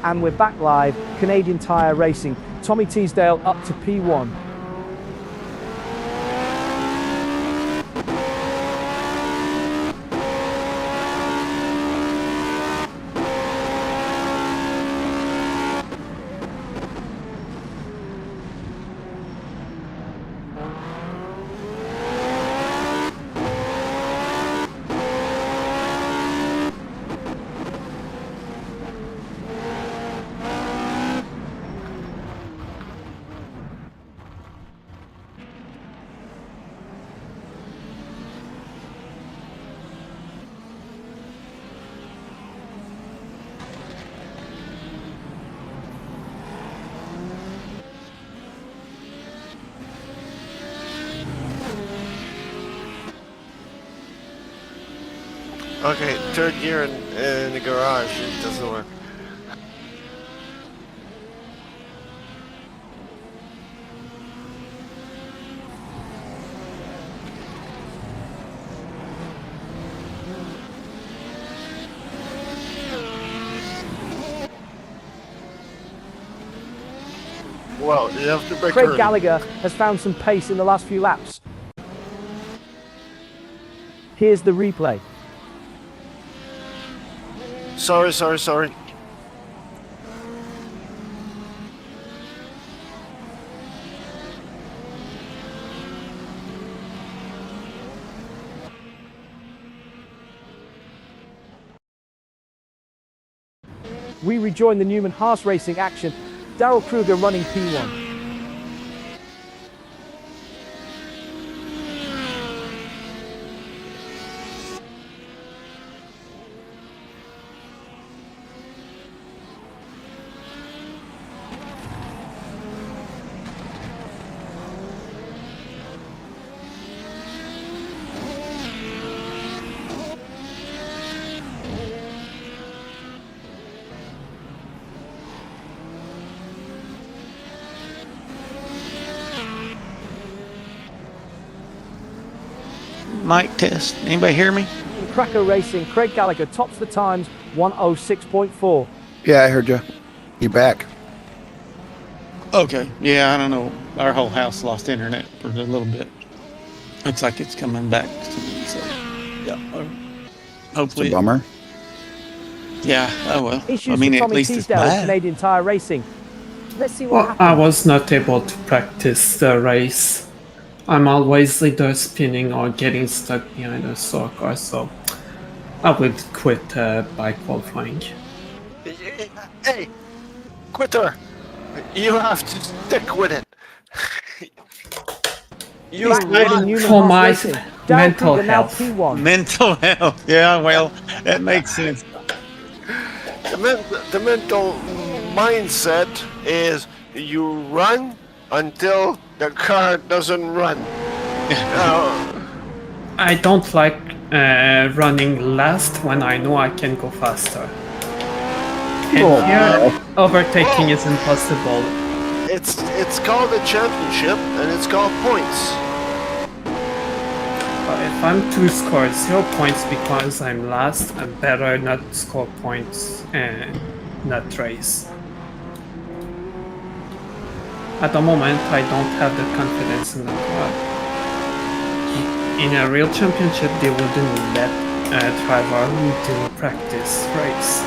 And we're back live, Canadian Tire Racing. Tommy Teasdale up to P1. Okay, third gear in the garage, it doesn't work. Well, you have to break Craig early. Gallagher has found some pace in the last few laps. Here's the replay. Sorry. We rejoin the Newman Haas Racing action. Daryl Kruger running P1. Mic test. Anybody hear me? Cracker Racing, Craig Gallagher tops the times, 106.4. Yeah, I heard you. You're back. Okay. Yeah, I don't know. Our whole house lost internet for a little bit. Looks like it's coming back to me. So, yeah. Hopefully. It's a bummer. Yeah. Oh well. Issues I mean, for at Tommy least it's Teasdale of bad. Canadian Tire Racing. Let's see what happens. I was not able to practice the race. I'm always either spinning or getting stuck behind a slow car, so I would quit by qualifying. Hey, quitter! You have to stick with it. You Back run. Newman For Haas my Racing. Daryl mental Kruger now health. P1. Mental health. Yeah. Well, that makes sense. The mental mindset is you run until the car doesn't run. I don't like running last when I know I can go faster. And here, overtaking is impossible. It's called a championship and it's called points. If I'm to score 0 points because I'm last, I better not score points and not race. At the moment, I don't have the confidence in the car. In a real championship, they wouldn't let a driver do a practice race.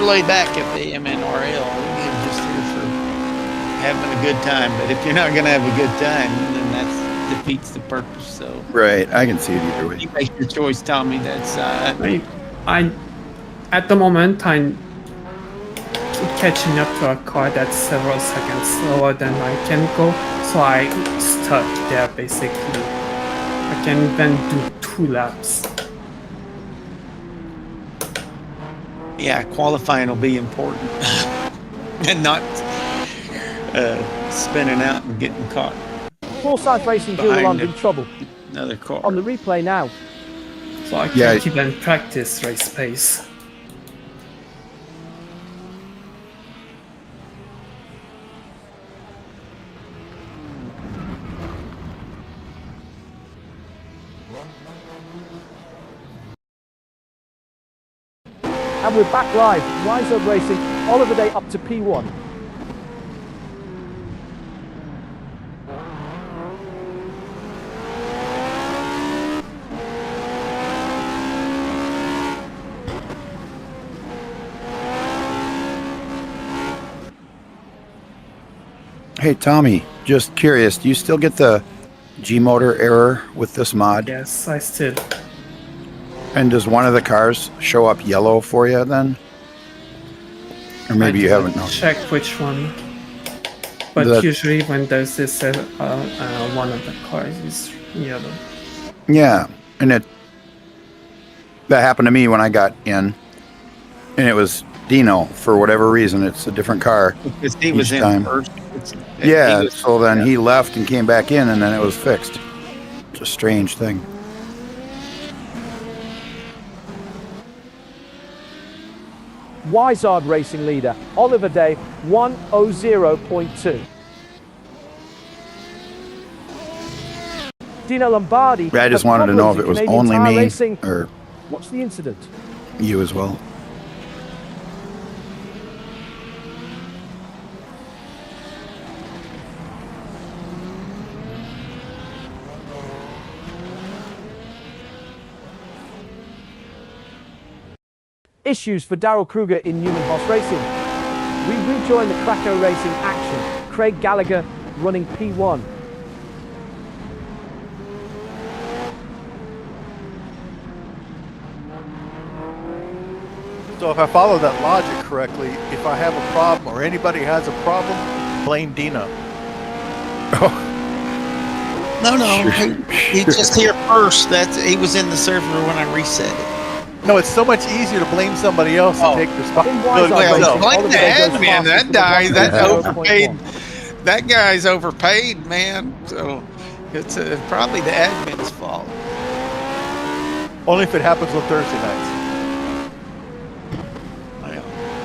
Lay back at the MNRL. We're just here for having a good time. But if you're not going to have a good time, then that defeats the purpose. So Right, I can see it either way. you make your choice, Tommy. That's I at the moment, I'm catching up to a car that's several seconds slower than I can go, so I stuck there basically. I can even do 2 laps. yeah, qualifying will be important, and not spinning out and getting caught Forsyth Racing Jewel behind in trouble. another car. On the replay now. So I can't even practice race pace. And we're back live. Rise Up Racing, Oliver Day up to P1. Hey, Tommy, just curious, do you still get the G-motor error with this mod? Yes, I still. And does one of the cars show up yellow for you then? Or maybe I you didn't haven't noticed. check which one. But The- usually when there's this, one of the cars is yellow. Yeah, and that happened to me when I got in, and it was Dino for whatever reason. It's a different car. Because he was Each in time. first. Yeah, He was- so then he left and came back in, and then it was fixed. It's a strange thing. Wizard Racing leader, Oliver Day, 1:00.2. Dino Lombardi. I just has wanted to know if problems it in was Canadian only Tire me Racing. or What's the incident? you as well. Issues for Daryl Kruger in Newman Haas Racing. We rejoin the Krakow Racing action. Craig Gallagher running P1. So if I follow that logic correctly, if I have a problem or anybody has a problem, blame Dino. No, he just here first. He was in the server when I reset it. No, it's so much easier to blame somebody else and take In responsibility. Wizard Well, Racing, blame Oliver the Day goes admin. fastest That with guy, a that 1:00.1. overpaid. That guy's overpaid, man. So it's probably the admin's fault. Only if it happens on Thursday nights. Well,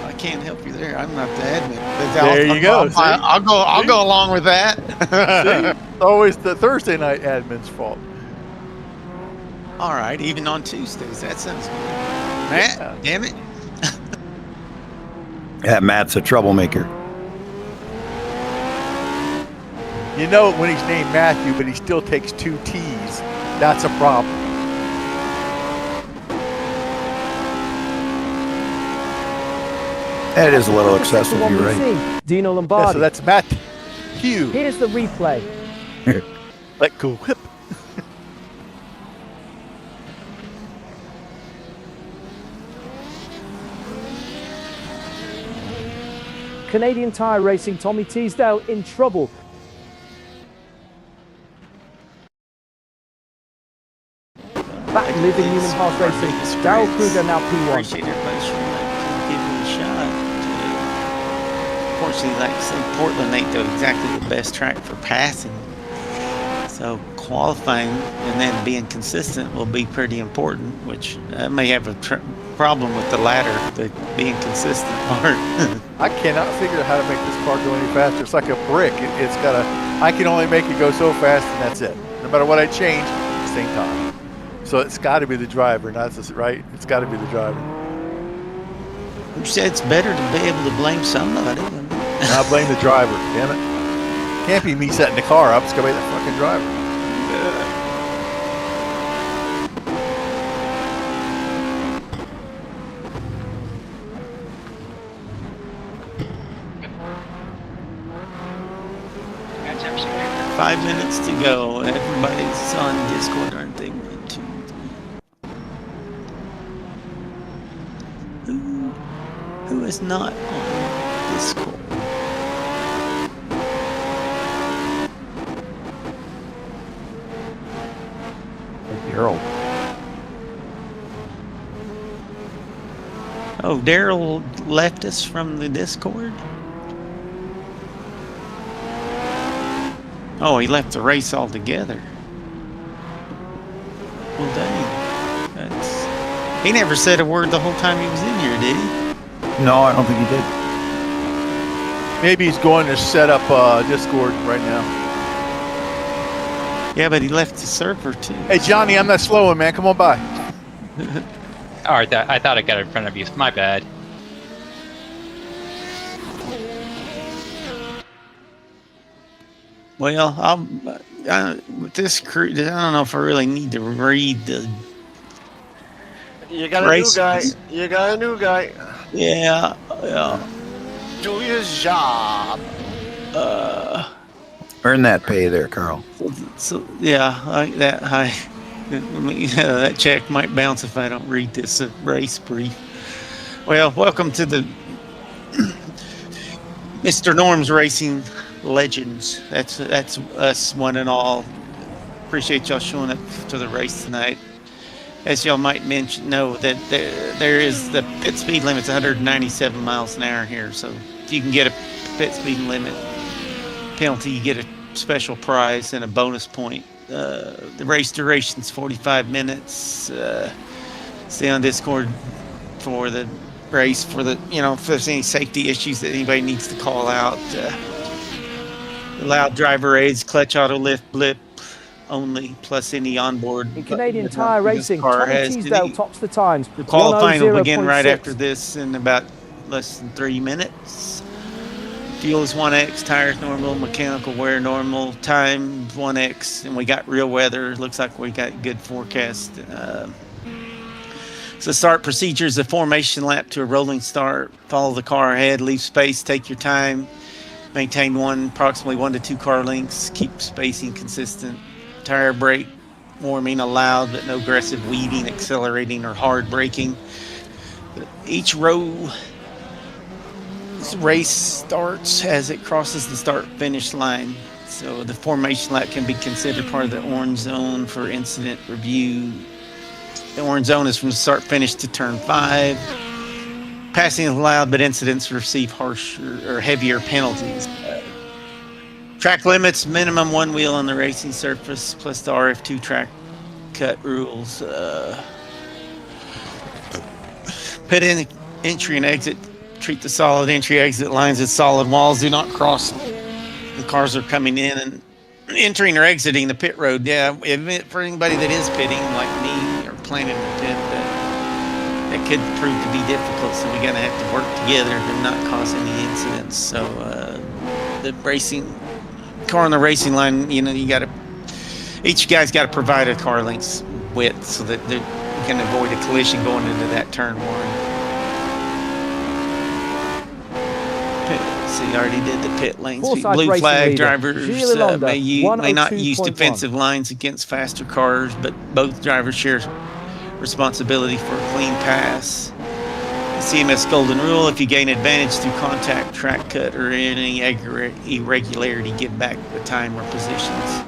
I can't help you there. I'm not the admin. But There you go, see? I'll go along with that. It's always the Thursday night admin's fault. All right, even on Tuesdays. That sounds good. Matt, Yeah. damn it. Yeah, Matt's a troublemaker. You know it when he's named Matthew, but he still takes 2 T's. That's a problem. That is a little That's the excessive, one you're we've right. seen. Dino Yeah, Lombardi. so that's Matt Hugh. Here's the replay. Let go whip. Canadian Tire Racing, Tommy Teasdale in trouble. Back living Newman Haas Racing, Daryl Kruger now P1. Appreciate everybody showing up to give it a shot. Unfortunately, like I said, Portland ain't exactly the best track for passing. So qualifying and then being consistent will be pretty important, which I may have a problem with the latter, the being consistent part. I cannot figure out how to make this car go any faster. It's like a brick. It's got a. I can only make it go so fast, and that's it. No matter what I change, same time. So it's got to be the driver, not just right. It's got to be the driver. You said it's better to be able to blame somebody. And I blame the driver. Damn it! Can't be me setting the car up. It's got to be that fucking driver. 5 minutes to go. Everybody's on Discord, aren't they? 1, 2, 3. Who is not on Discord? Daryl. Oh, Daryl left us from the Discord? Oh, he left the race altogether. Well, dang. He never said a word the whole time he was in here, did he? No, I don't think he did. Maybe he's going to set up Discord right now. Yeah, but he left the server too. Hey Johnny, I'm not slowing, man. Come on by. All right, I thought I got in front of you. My bad. Well, with this crew, I don't know if I really need to read the You got a race. new guy. You got a new guy. Yeah. Do his job. Earn that pay there, Carl. So yeah, that check might bounce if I don't read this race brief. Well, welcome to the Mr. Norm's Racing Legends. That's us one and all. Appreciate y'all showing up to the race tonight. As y'all might know that there is the pit speed limit's 197 miles an hour here. So if you can get a pit speed limit penalty, you get a special prize and a bonus point. The race duration's 45 minutes. Stay on Discord for the race for the if there's any safety issues that anybody needs to call out. Allowed driver aids, clutch auto lift blip only, plus any onboard. In Canadian Tire Racing, Tommy Teasdale tops the times. The qualifying will begin right 1:00.6. after this in about less than 3 minutes. Fuel is 1x, tires normal, mechanical wear normal, time 1x, and we got real weather. Looks like we got good forecast. So start procedure is a formation lap to a rolling start. Follow the car ahead, leave space, take your time. Maintain approximately 1 to 2 car lengths. Keep spacing consistent. Tire brake warming allowed, but no aggressive weaving, accelerating, or hard braking. Each race starts as it crosses the start-finish line. So the formation lap can be considered part of the orange zone for incident review. The orange zone is from start-finish to turn 5. Passing is allowed, but incidents receive harsher or heavier penalties. Track limits, minimum 1 wheel on the racing surface, plus the RF2 track cut rules. Pit in entry and exit. Treat the solid entry exit lines as solid walls. Do not cross the cars are coming in and entering or exiting the pit road. Yeah, for anybody that is pitting like me or planning to pit, that could prove to be difficult. So we're gonna have to work together to not cause any incidents. So the racing car on the racing line, each guy's got to provide a car length's width so that they can avoid a collision going into that turn 1. See, I already did the pit lanes. Forsyth Blue Racing flag leader, drivers Gilles Lalonde, may not use 102.1. defensive lines against faster cars, but both drivers share responsibility for a clean pass. CMS golden rule: if you gain advantage through contact, track cut, or any irregularity, give back the time or positions.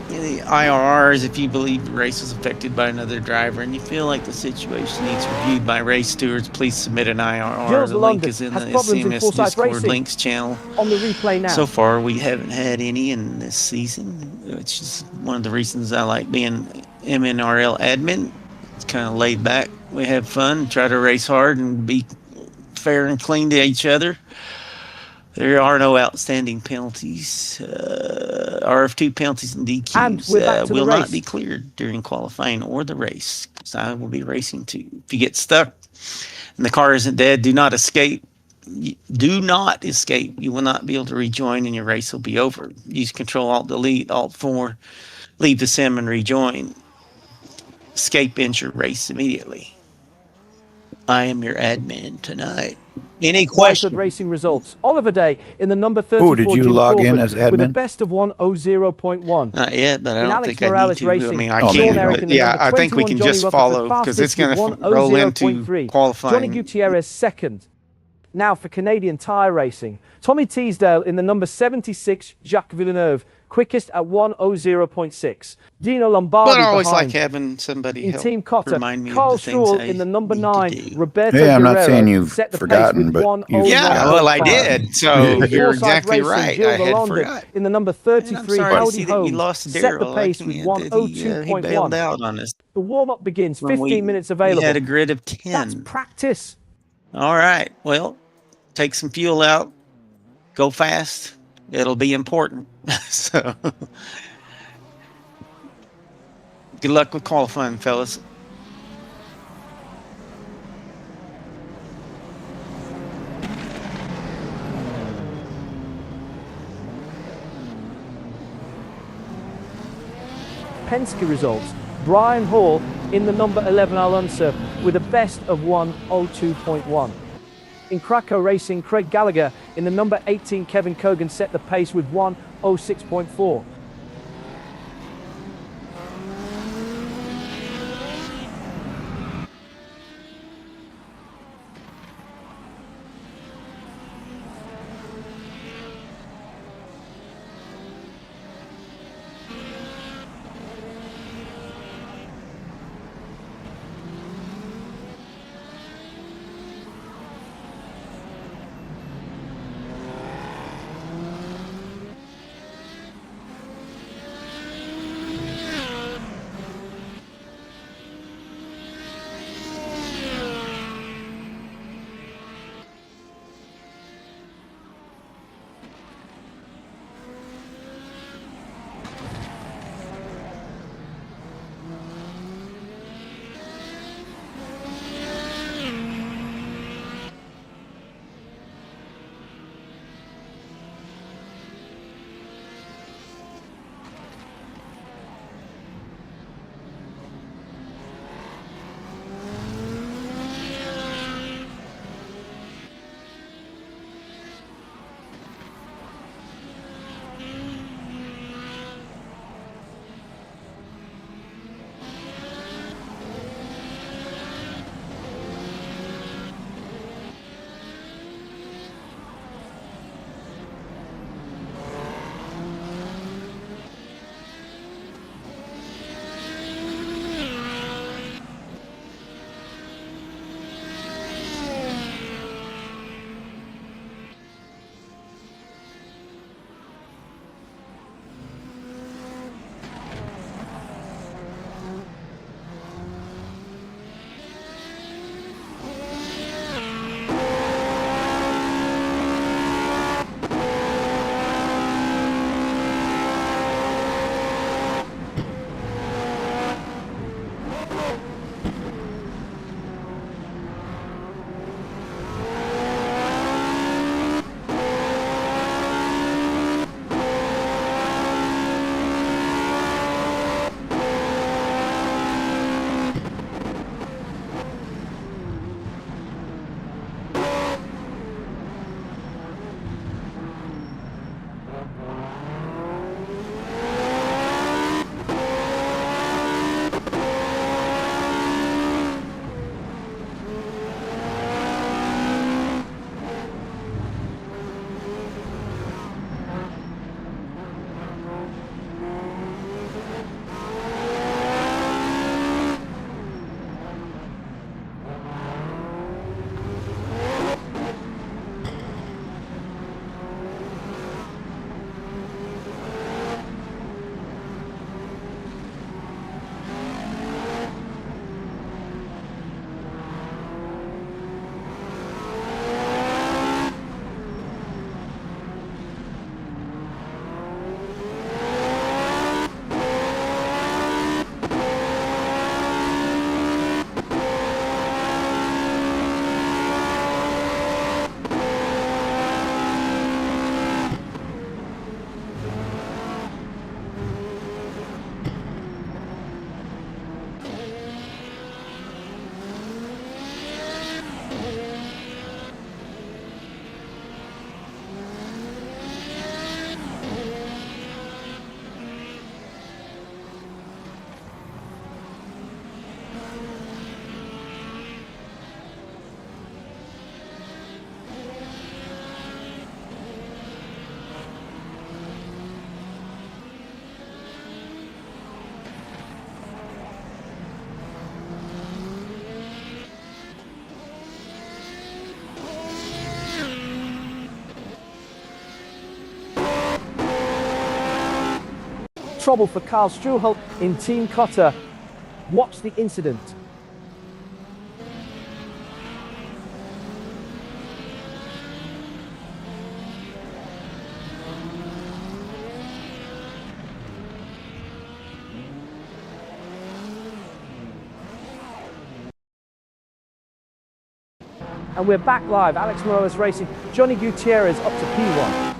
The IRRs, if you believe the race was affected by another driver and you feel like the situation needs reviewed by race stewards, please submit an IRR. Gilles The link Lalonde is in has the problems in CMS Forsyth Discord Racing. links channel. On the replay now. So far, we haven't had any in this season, which is one of the reasons I like being MNRL admin. It's kind of laid back. We have fun, try to race hard, and be fair and clean to each other. There are no outstanding penalties. RF2 penalties and And DQs we're back to the will race. not be cleared during qualifying or the race. So I will be racing too. If you get stuck and the car isn't dead, do not escape. Do not escape. You will not be able to rejoin and your race will be over. Use Control Alt Delete, Alt 4, leave the sim and rejoin. Escape, ends your race immediately. I am your admin tonight. Any questions? Racing results. Oliver Day in the number 34. Oh, did you Jim log in Corbett as admin? with a best of 1:00.1. Not yet, but I In don't Alex think I need Morales to. Racing, I mean, I Sean can. Eric But in the yeah, number I think we 21, can Johnny just Rutherford follow because fastest it's going with to roll into 1:00.3. qualifying. Johnny Gutierrez second. Now for Canadian Tire Racing. Tommy Teasdale in the number 76, Jacques Villeneuve, quickest at 1:00.6. Dino Lombardi But I always behind. like having somebody In help Team Cotter, remind me Carl of the things Struhl I in the number need to 9, do. Roberto Yeah, I'm not Guerrero saying you've set the forgotten, pace with but 1:00. Yeah, well, I did. So you're Forsyth exactly Racing, right. Gilles I had Lalonde forgot. in the number And I'm 33, sorry to Howdy see that you Holmes lost set the Daryl. pace Like, with he 1:02.1. bailed out on us. The warm-up begins, When 15 minutes We available. had a grid of 10. That's practice. All right. Well, take some fuel out. Go fast. It'll be important. So Good luck with qualifying, fellas. Penske results. Brian Hall in the number 11 Alonso with a best of 1:02.1. In Krakow Racing, Craig Gallagher in the number 18 Kevin Kogan set the pace with 1:06.4. Trouble for Karl Struhel in Team Cotter. Watch the incident. And we're back live. Alex Morales Racing, Johnny Gutierrez up to P1.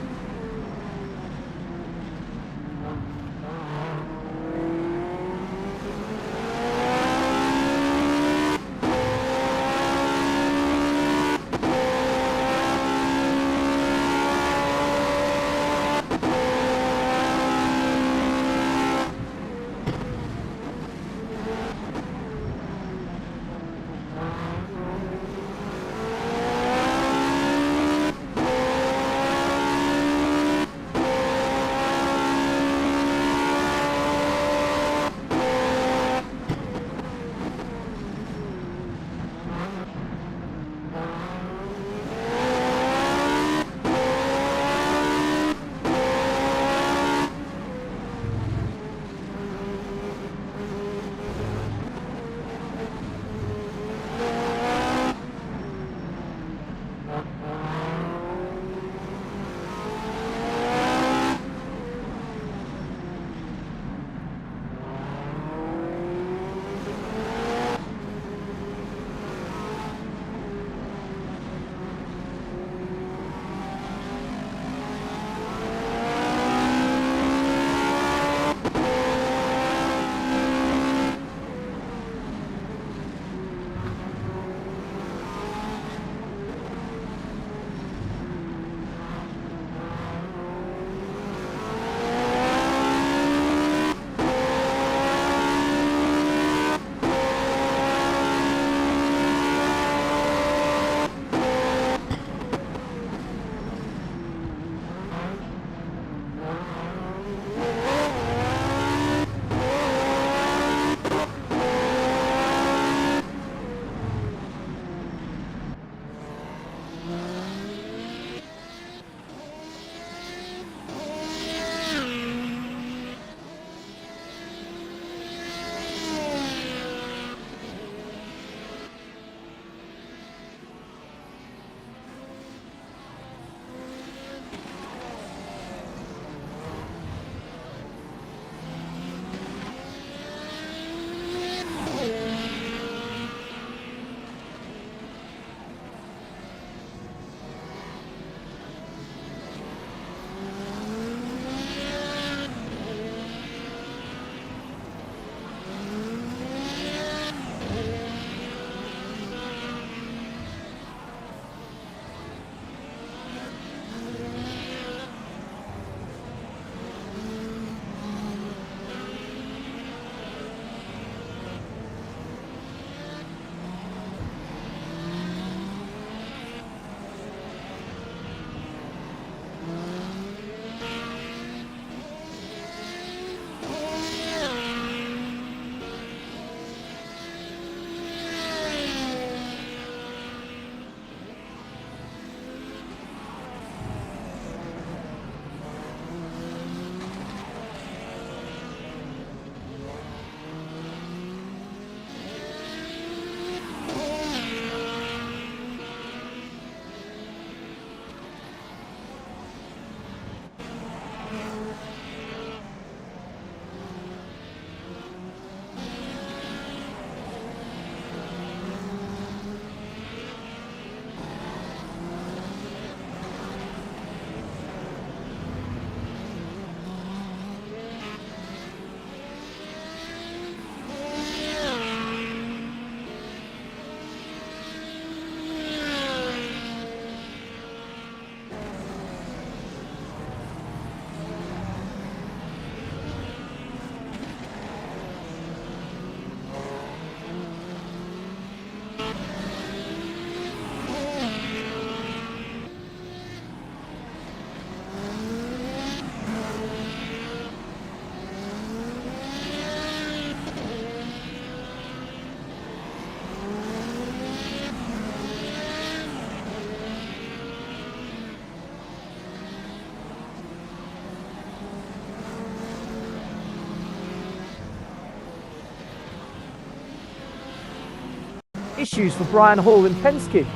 Issues for Brian Hall in Penske.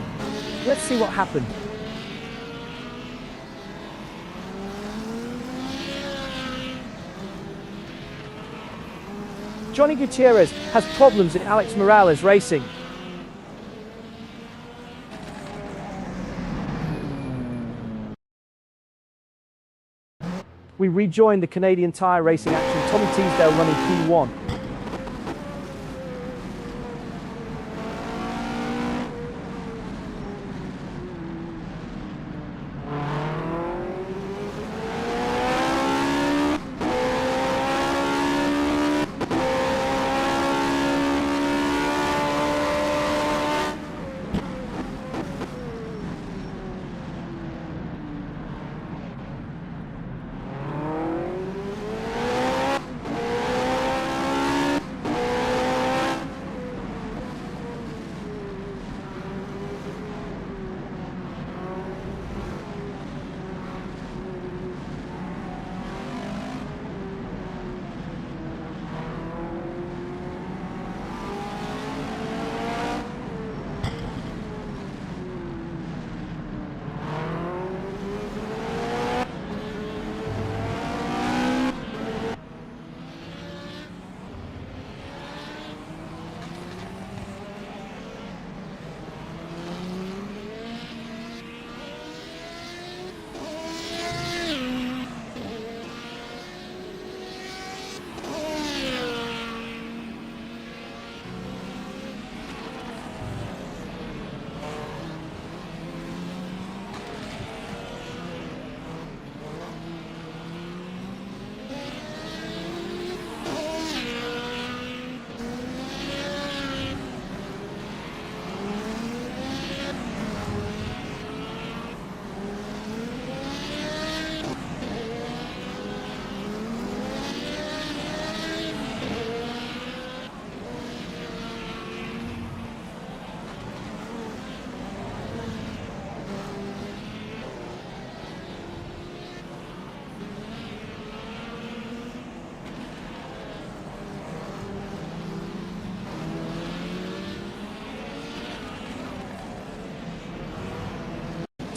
Let's see what happened. Johnny Gutierrez has problems in Alex Morales Racing. we rejoined the Canadian Tire Racing action. Tommy Teasdale running P1.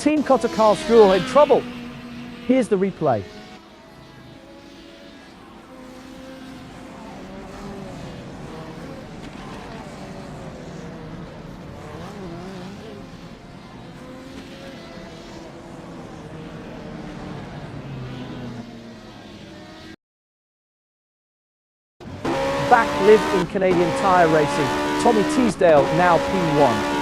Team Cotter Carl Struhl in trouble. Here's the replay. Back live in Canadian Tire Racing. Tommy Teasdale now P1.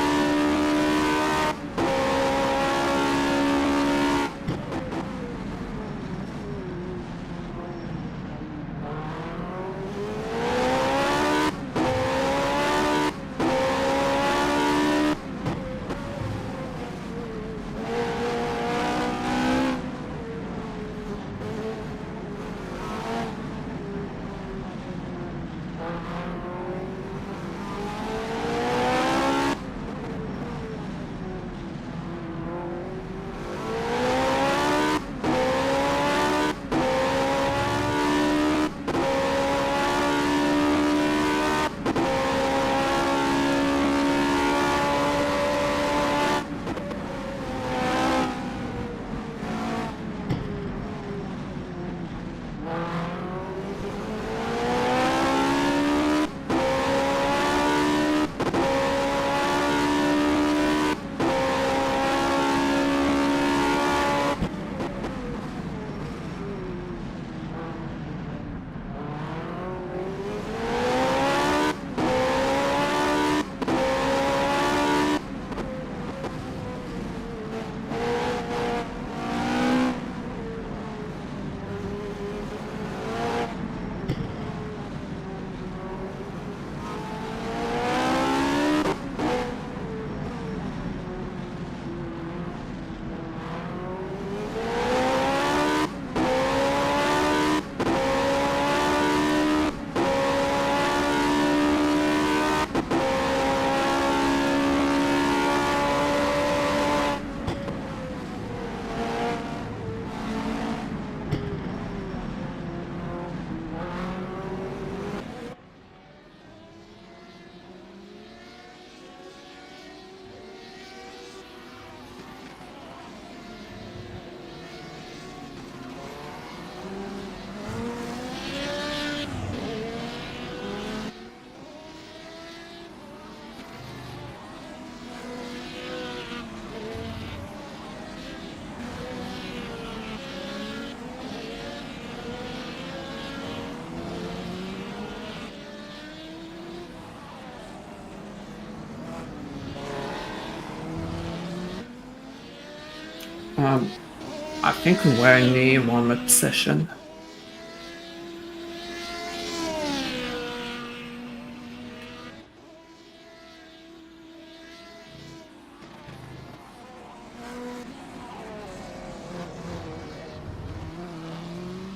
I think we're in the warm-up session.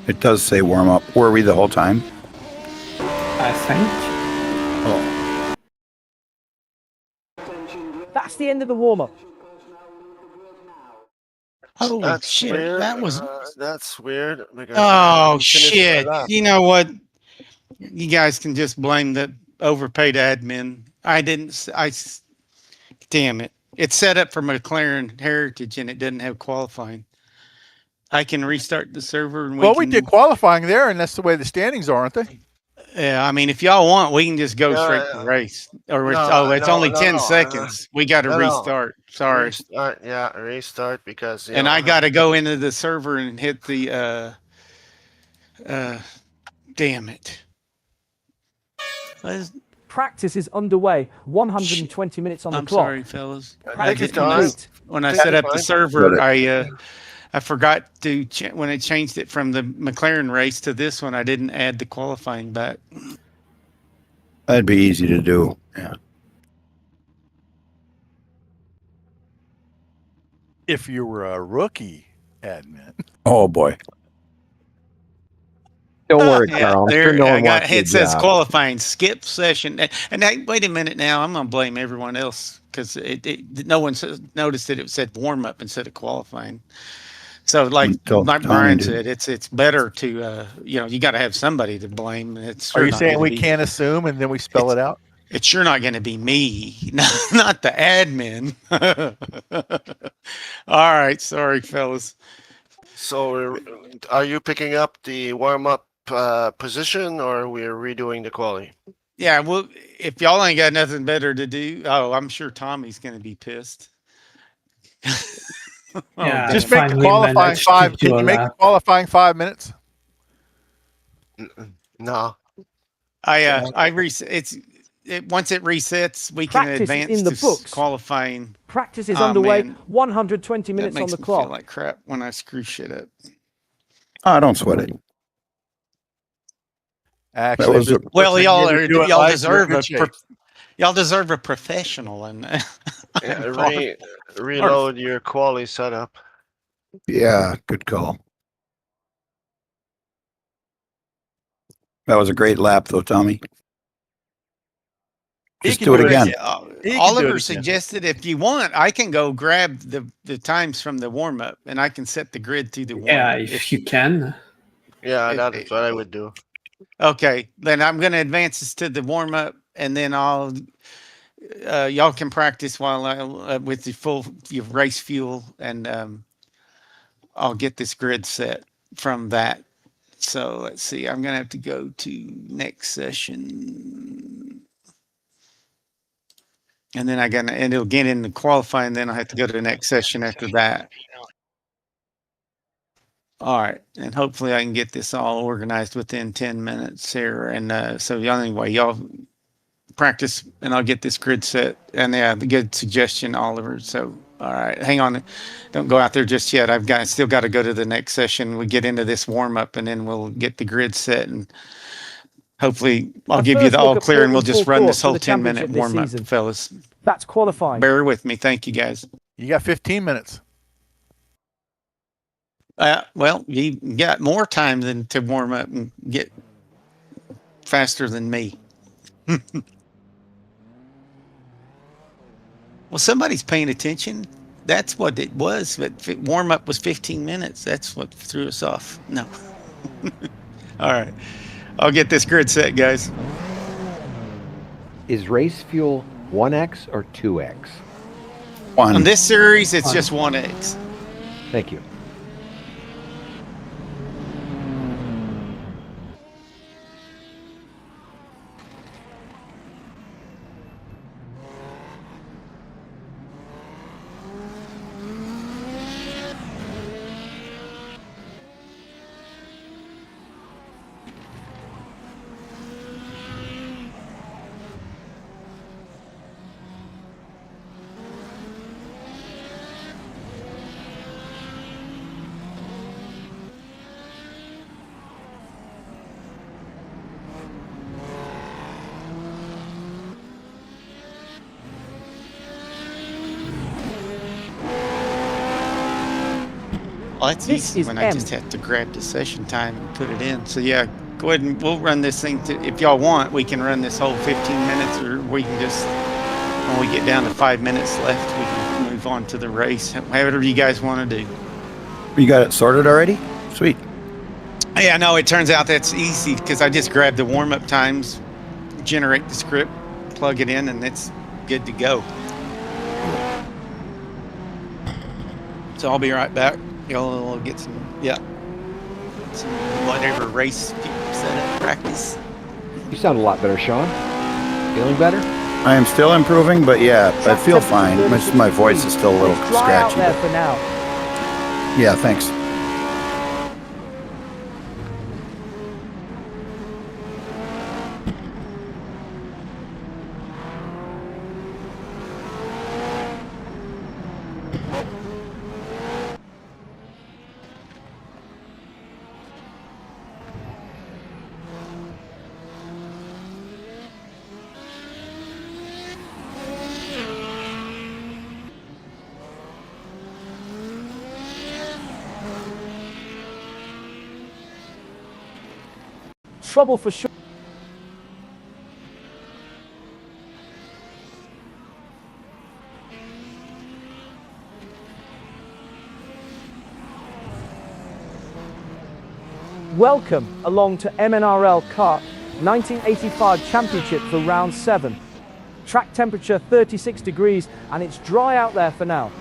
It does say warm up. Were we the whole time? I think. Oh, That's the end of the warm-up. Holy That's shit! weird. That was. That's weird. Because Oh we finished shit! that up. You know what? You guys can just blame the overpaid admin. I didn't. Damn it! It's set up for McLaren Heritage and it doesn't have qualifying. I can restart the server and We did qualifying there, and that's the way the standings are, aren't they? Yeah, I mean, if y'all want, we can just go straight to Yeah. race. Or No, it's no, only no, 10 no, seconds. We got to no. restart. Sorry. Restart because And I got to go into the server and hit the damn it. Practice is underway. 120 minutes on the I'm clock. sorry, fellas. Take your Practice time. complete. When I Take set your up the time. server, Got I forgot to when I changed it from the McLaren race to this one. I didn't add the qualifying back. that'd be easy to do. Yeah. If you were a rookie admin. Oh boy. Don't worry, Yeah, Carl. I'm sure there no I one got wants your it says job. qualifying skip session. And wait a minute now, I'm gonna blame everyone else because no one noticed that it said warm up instead of qualifying. So like Until Brian Tommy did. said, it's better to you got to have somebody to blame. It's Are sure you not saying gonna we be, can't assume and then we spell it out? it's sure not going to be me, not the admin. All right, sorry fellas. So, are you picking up the warm-up position, or we're redoing the quali? Yeah, well, if y'all ain't got nothing better to do, I'm sure Tommy's going to be pissed. Yeah, Just I make the finally qualifying managed to 5. do Can a you make the lap. qualifying 5 minutes? No. Once it resets, we can Practice is advance in the to books. qualifying. Practice is Oh, underway. man. 120 That minutes on makes the me clock. feel like crap when I screw shit up. Oh, don't sweat it. Actually, was if a- this Well, person y'all here to do it y'all like, you're in deserve good shape. y'all deserve a professional and Reload your quali setup. Yeah, good call. That was a great lap though, Tommy. He Just can do it do it again. He can do Oliver it again. suggested if you want, I can go grab the times from the warm up and I can set the grid to the warm Yeah, up. if you can. Yeah, that is what I would do. Okay, then I'm going to advance this to the warm up and then y'all can practice while with the your race fuel and I'll get this grid set from that. So let's see, I'm going to have to go to next session. And then and it'll get into qualifying. Then I have to go to the next session after that. All right. And hopefully I can get this all organized within 10 minutes here. And so anyway, y'all practice and I'll get this grid set. And yeah, the good suggestion, Oliver. So, all right, hang on. Don't go out there just yet. Still got to go to the next session. We get into this warm up and then we'll get the grid set and hopefully I'll give you the all clear and we'll just run this whole 10-minute warm up, fellas. That's qualifying. Bear with me. Thank you, guys. You got 15 minutes. Well, you got more time than to warm up and get faster than me. Well, somebody's paying attention. That's what it was. But warm up was 15 minutes. That's what threw us off. No. All right. I'll get this grid set, guys. Is race fuel 1X or 2X? On One. this series, it's just 1X. Thank you. Well, that's This easy is when I M. just have to grab the session time and put it in. So yeah, go ahead and we'll run this thing to, if y'all want, we can run this whole 15 minutes, or we can just, when we get down to 5 minutes left, we can move on to the race. Whatever you guys want to do. You got it sorted already? Sweet. Yeah, no, it turns out that's easy because I just grabbed the warm-up times, generate the script, plug it in, and it's good to go. So I'll be right back. Y'all get some, some whatever race people set up practice. You sound a lot better, Sean. Feeling better? I am still improving, but yeah, I feel fine. My voice is still a little It's dry out scratchy. there But for now. yeah, thanks. Trouble for sure. Welcome along to MNRL Kart 1985 Championship for round 7. Track temperature 36 degrees and it's dry out there for now.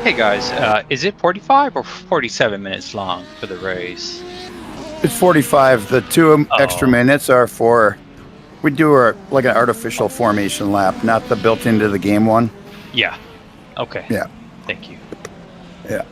Hey guys, is it 45 or 47 minutes long for the race? It's 45. The 2 extra Oh. minutes are for, we do like an artificial formation lap, not the built into the game one. Yeah. Okay. Yeah. Thank you. Yeah.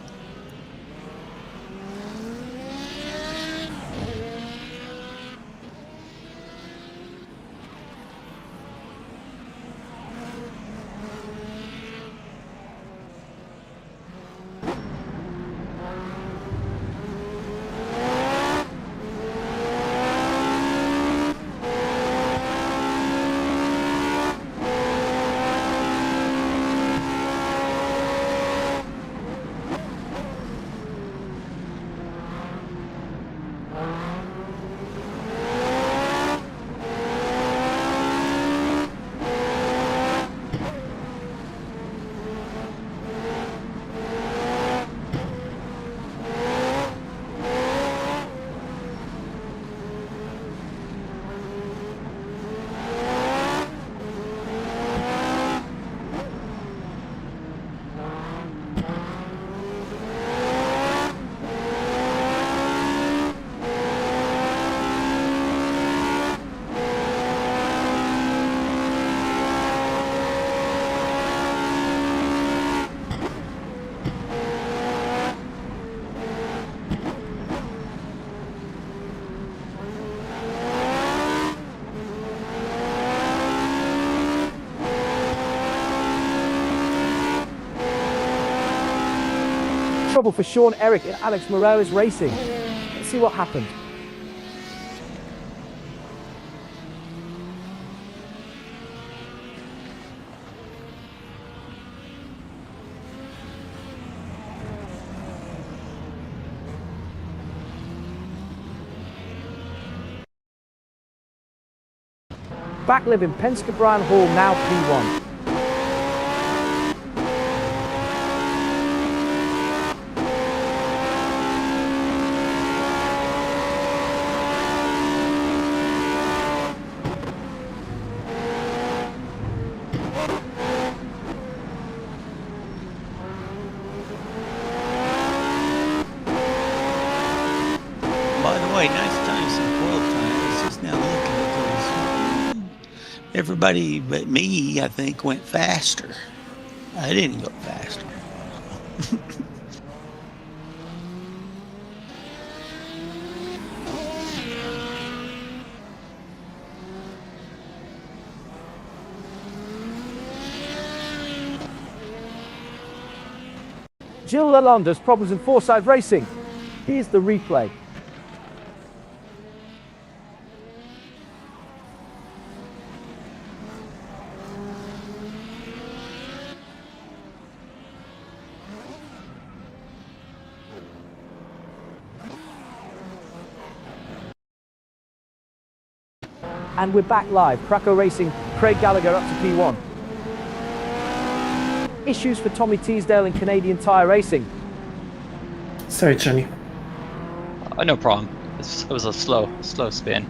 Trouble for Sean, Eric and Alex Morales Racing. Let's see what happened. Backlive in Penske Bryan Hall, now P1. Anyway, nice time some qualifying. I was just now looking at those. Everybody but me, I think, went faster. I didn't go faster. Gilles Lalonde has problems in four-side racing. Here's the replay. And we're back live. Krakow Racing, Craig Gallagher up to P1. Issues for Tommy Teasdale in Canadian Tire Racing. Sorry, Johnny. No problem. It was a slow spin.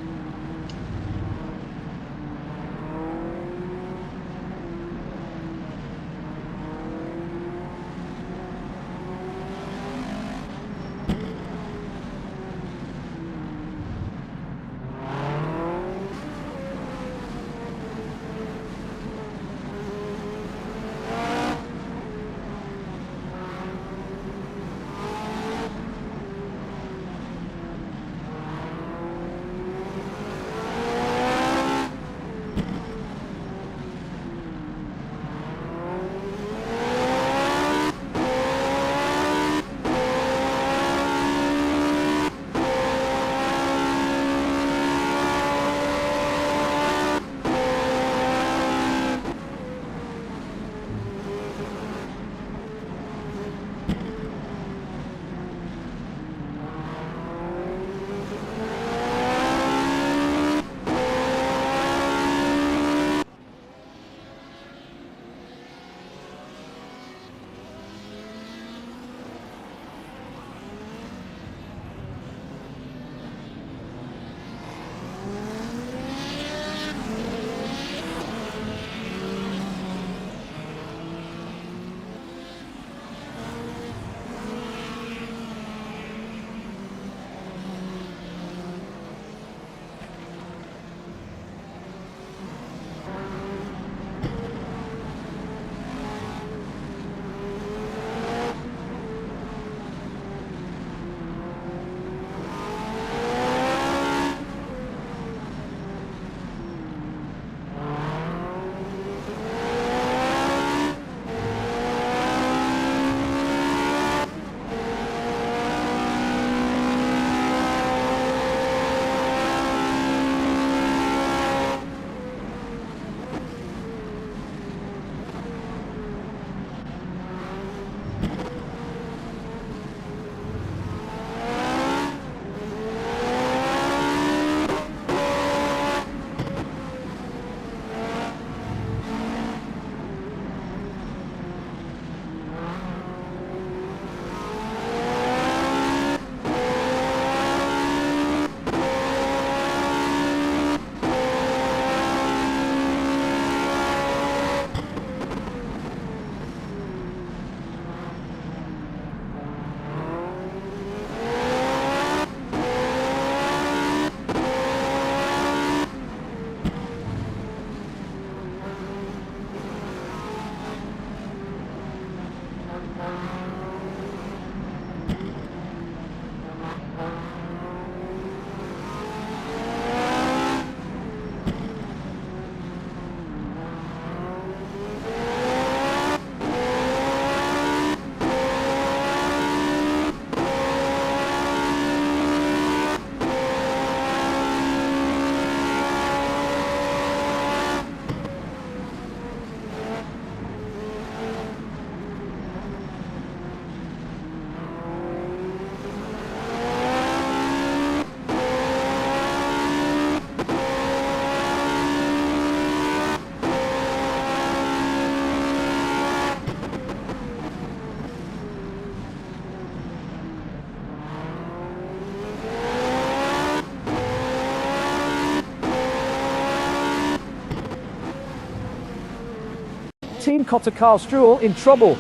Team Cotter Carl Struhl in trouble.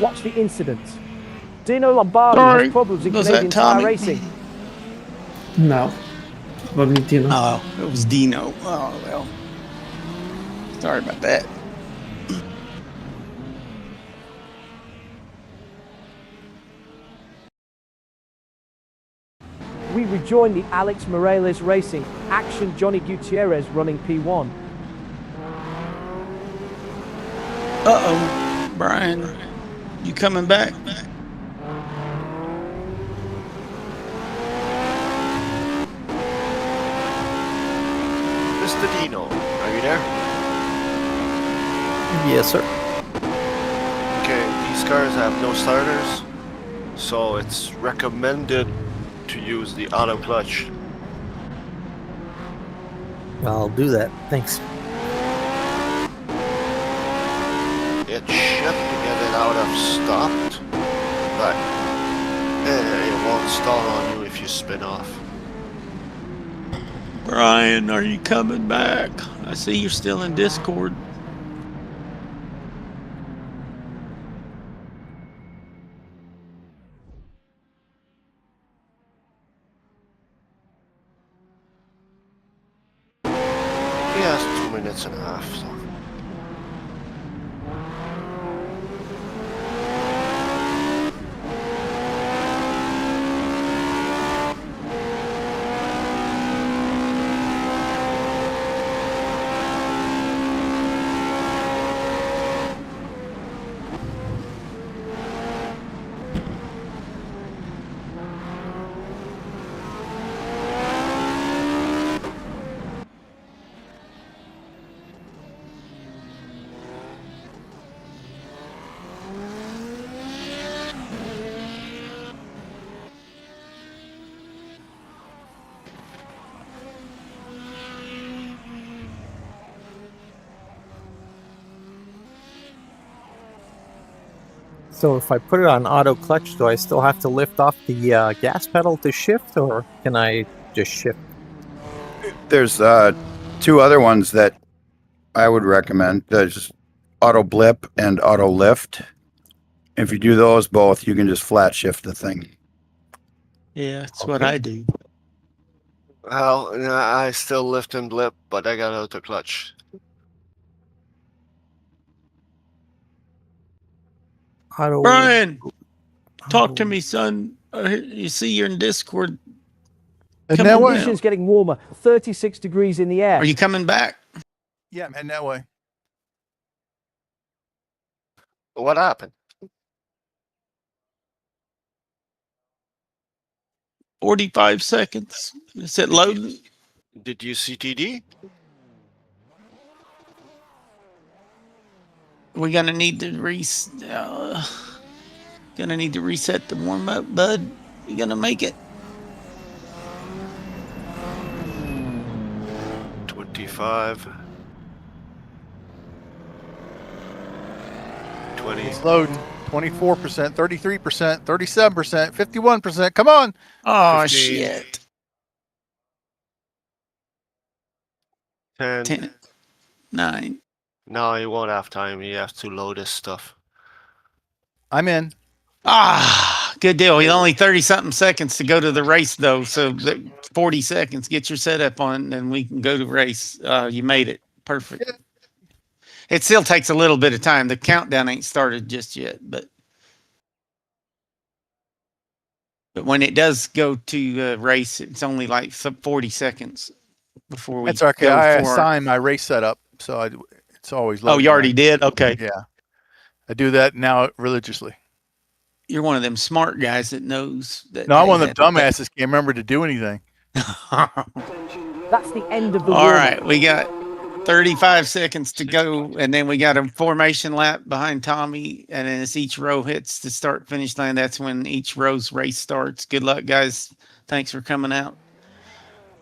Watch the incident. Dino Lombardi Sorry, has problems in was that Canadian Tire Tommy? Racing. No. Wasn't Dino. Oh, it was Dino. Oh, well. Sorry about that. We rejoin the Alex Morales Racing Action Johnny Gutierrez running P1. Uh-oh. Brian, you coming back? Mr. Dino, are you there? Yes, sir. Okay, these cars have no starters, so it's recommended to use the auto clutch. I'll do that. Thanks. It should get it out of stopped, but it won't stall on you if you spin off. Brian, are you coming back? I see you're still in Discord. Yeah, it's 2 minutes and a half, so. So if I put it on auto clutch, do I still have to lift off the gas pedal to shift, or can I just shift? There's two other ones that I would recommend. There's auto blip and auto lift. If you do those both, you can just flat shift the thing. Yeah, that's what I do. Well, I still lift and blip, but I got auto clutch. Auto. Brian, talk to me, son. You see you're in Discord. And Come that on way. down. Conditions getting warmer, 36 degrees in the air. Are you coming back? Yeah, I'm heading that way. What happened? 45 seconds. Is it loading? Did you CTD? We're gonna need to reset the warm up, bud. You gonna make it? 25. 20. It's loading. 24%, 33%, 37%, 51%. Come on. Oh 15. shit. 10. 10, 9. No, you won't have time. You have to load this stuff. I'm in. Ah, good deal. Only 30 something seconds to go to the race though. So 40 seconds, get your setup on and we can go to race. You made it. Perfect. Yeah. It still takes a little bit of time. The countdown ain't started just yet, but when it does go to race, it's only like 40 seconds before we That's okay. go I for assigned my race setup, so it's always Oh, loading. you already right? did? Okay. Yeah. I do that now religiously. You're one of them smart guys that knows that. No, I'm one of them dumbasses can't remember to do anything. That's the end of the All warm-up. right, we got 35 seconds to go, and then we got a formation lap behind Tommy, and then as each row hits the start-finish line, that's when each row's race starts. Good luck, guys. Thanks for coming out.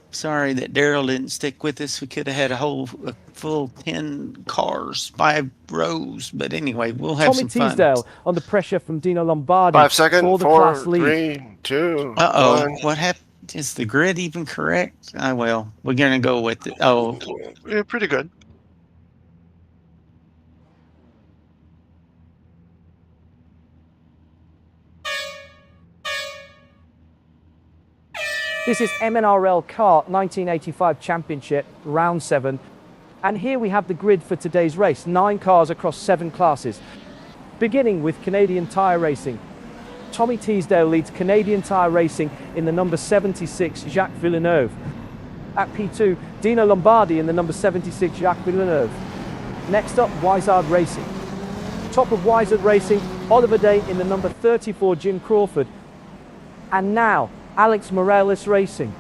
Sorry that Daryl didn't stick with us. We could have had a full 10 cars, 5 rows, but anyway, we'll have Tommy some fun. Teasdale under pressure from Dino Lombardi 5 seconds. for the 4, class lead. 3, 2, Uh-oh, 1. what happened? Is the grid even correct? Well, we're going to go with it. Oh, Yeah, pretty good. This is MNRL Kart 1985 Championship, round 7. And here we have the grid for today's race, 9 cars across 7 classes. Beginning with Canadian Tire Racing. Tommy Teasdale leads Canadian Tire Racing in the number 76 Jacques Villeneuve. At P2, Dino Lombardi in the number 76 Jacques Villeneuve. Next up, Wizard Racing. Top of Wizard Racing, Oliver Day in the number 34 Jim Crawford. And now, Alex Morales Racing.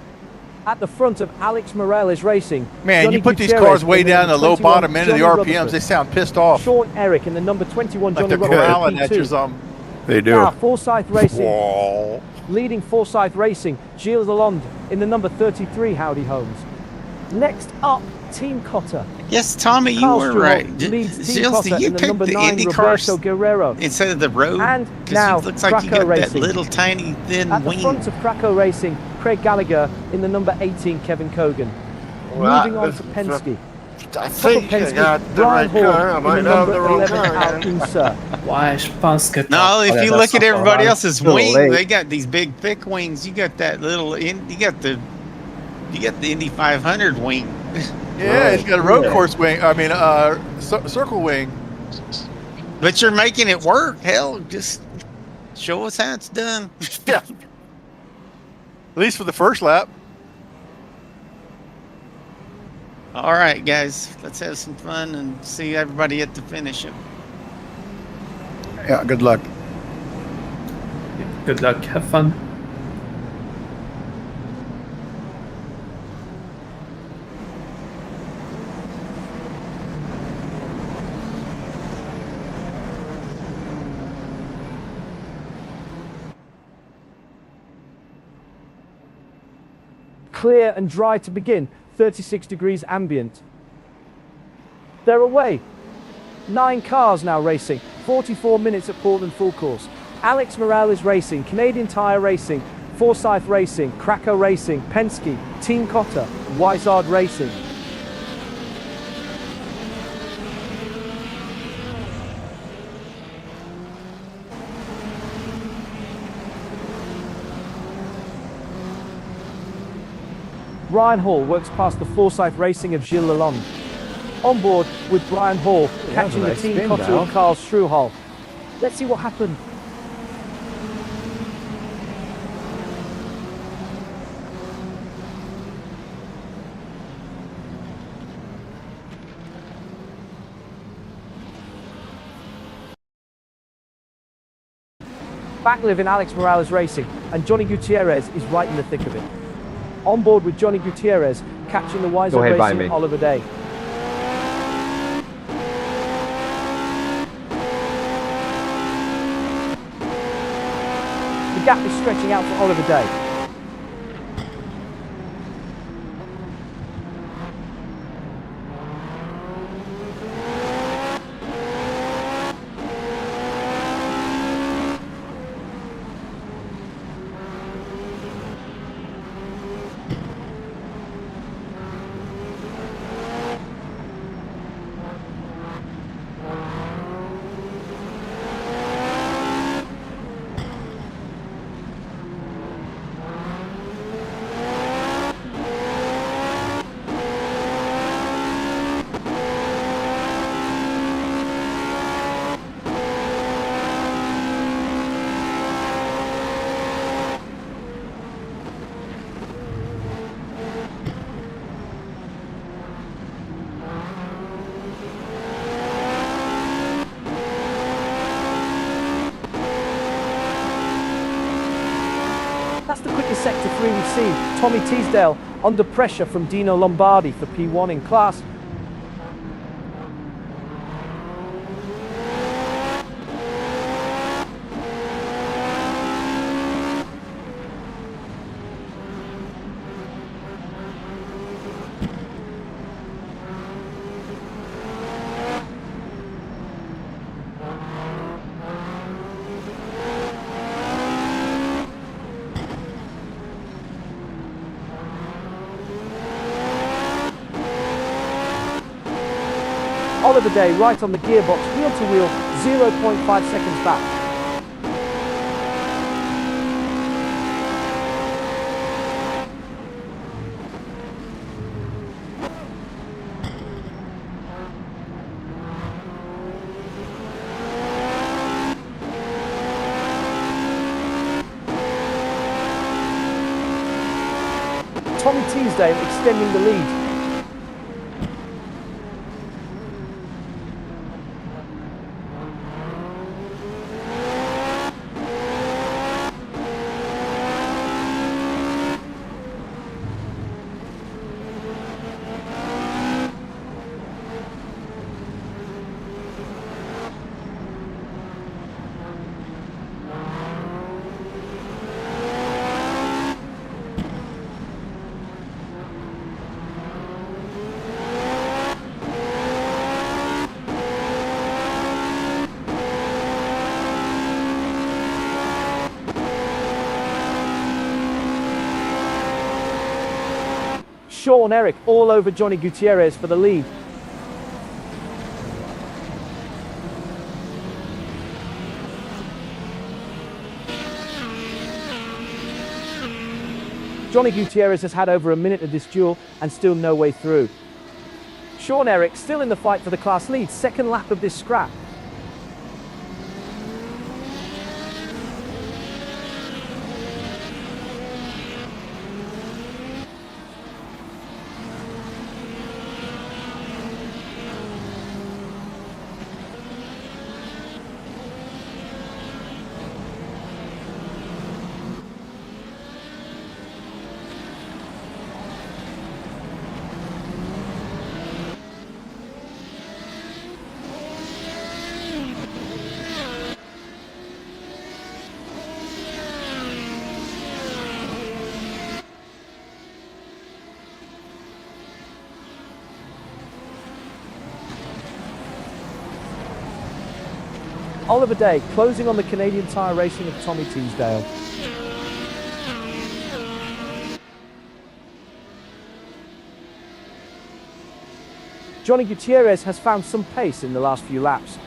At the front of Alex Morales Racing, Man, Johnny you put these Gutierrez cars way in the down the number low 21, bottom end of the Johnny RPMs. Rutherford. They sound pissed off. Sean Eric in the number 21 Like Johnny they're Rutherford. growling at you or P2. something. They do. Now, Forsyth Racing. Whoa. Leading Forsyth Racing, Gilles Lalonde in the number 33 Howdy Holmes. Next up, Team Cotter. Yes, Tommy, you Carl were Struhal right. leads Team Gilles, Cotter do you in the pick number the 9 Indy cars Roberto Guerrero. instead of the road? And Because now, it looks like you Krakow got Racing. that little tiny thin At the wing. front of Krakow Racing, Craig Gallagher in the number 18 Kevin Cogan. Well, Moving on to Penske. I Top of think I Penske, got the Brian right Hall car. I in might the have number the wrong 11 car. Al Unser. Ouais, je pense que No, if you look at everybody else's little wing, late. they got these big thick wings. You got that little you got the Indy 500 wing. Yeah, he's got a road Yeah. course wing. I mean, circle wing. But you're making it work. Hell, just show us how it's done. Yeah. At least for the first lap. All right, guys, let's have some fun and see everybody at the finish. Yeah, good luck. Good luck, have fun. Clear and dry to begin, 36 degrees ambient. They're away. 9 cars now racing, 44 minutes at Portland Full Course. Alex Morales Racing, Canadian Tire Racing, Forsyth Racing, Krakow Racing, Penske, Team Cotter, Wizard Racing. Brian Hall works past the Forsyth Racing of Gilles Lalonde. On board with Brian Hall, catching the nice Team spin, Cotter Val. of Carl Struhal. Let's see what happened. Backlive in Alex Morales Racing, and Johnny Gutierrez is right in the thick of it. On board with Johnny Gutierrez, catching the Wiser Go ahead, by Racing me. Oliver Day. The gap is stretching out for Oliver Day. That's the quickest Sector 3 we've seen. Tommy Teasdale under pressure from Dino Lombardi for P1 in class. Oliver Day right on the gearbox, wheel to wheel, 0.5 seconds back. Tommy Teasdale extending the lead. Sean Eric all over Johnny Gutierrez for the lead. Johnny Gutierrez has had over a minute of this duel and still no way through. Sean Eric still in the fight for the class lead, second lap of this scrap. Oliver Day closing on the Canadian Tire Racing of Tommy Teasdale. Johnny Gutierrez has found some pace in the last few laps.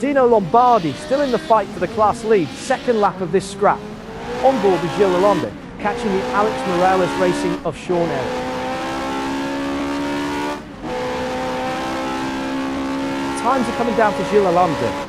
Dino Lombardi still in the fight for the class lead, second lap of this scrap. On board with Gilles Lalonde, catching the Alex Morales Racing of Sean Eric. Times are coming down for Gilles Lalonde.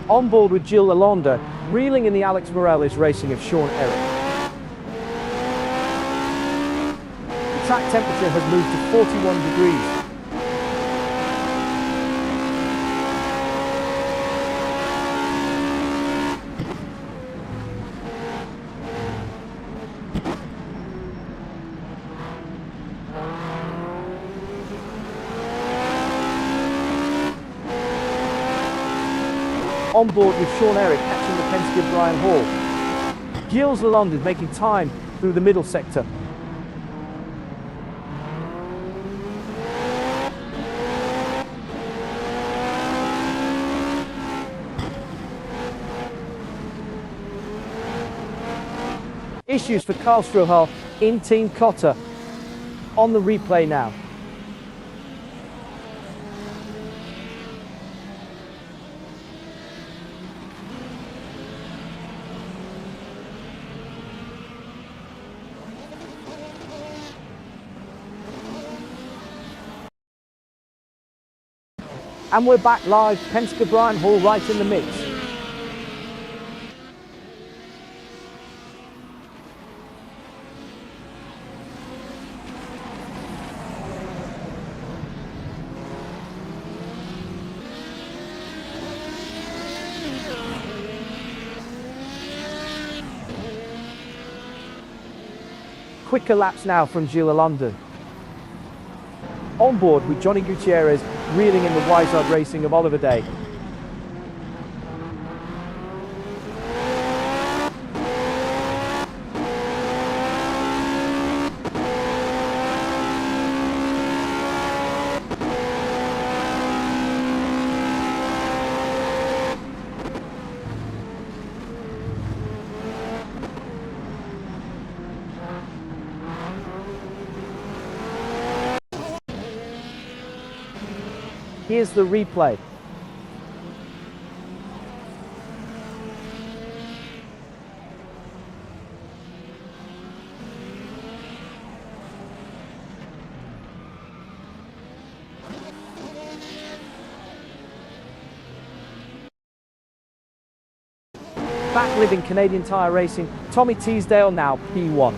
On board with Gilles Lalonde, reeling in the Alex Morales Racing of Sean Eric. The track temperature has moved to 41 degrees. On board with Sean Eric catching the Penske of Brian Hall. Gilles Lalonde is making time through the middle sector. Issues for Karl Strohal in Team Cotter. On the replay now. And we're back live, Penske Brian Hall right in the mix. Quicker laps now from Gilles London. On board with Johnny Gutierrez, reeling in the Wizard Racing of Oliver Day. Here's the replay. Back living Canadian Tire Racing, Tommy Teasdale now P1.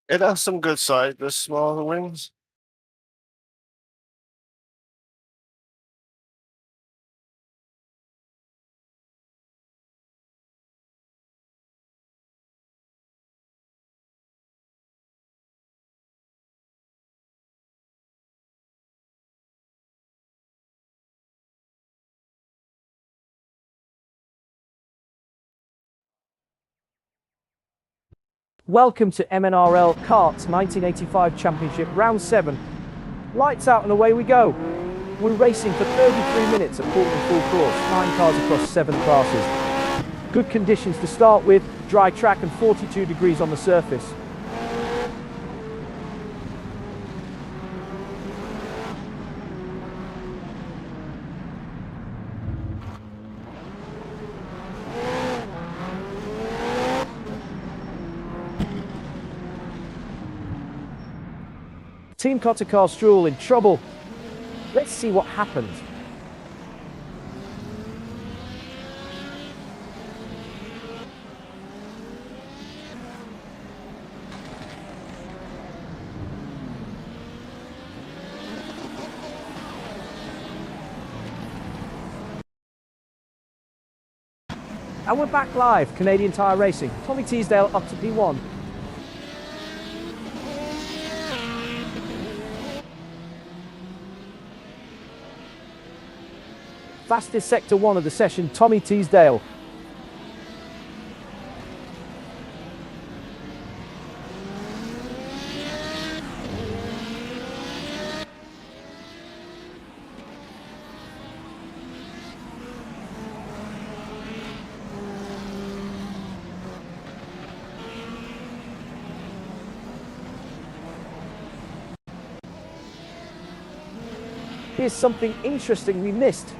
It has some good size, the smaller wings. Welcome to MNRL Karts 1985 Championship Round 7. Lights out and away we go. We're racing for 33 minutes at Portland full course, 9 cars across 7 classes. Good conditions to start with, dry track and 42 degrees on the surface. Team Cotter Car Stroll in trouble. Let's see what happened. And we're back live, Canadian Tire Racing. Tommy Teasdale up to P1. Fastest sector 1 of the session, Tommy Teasdale. Here's something interesting we missed.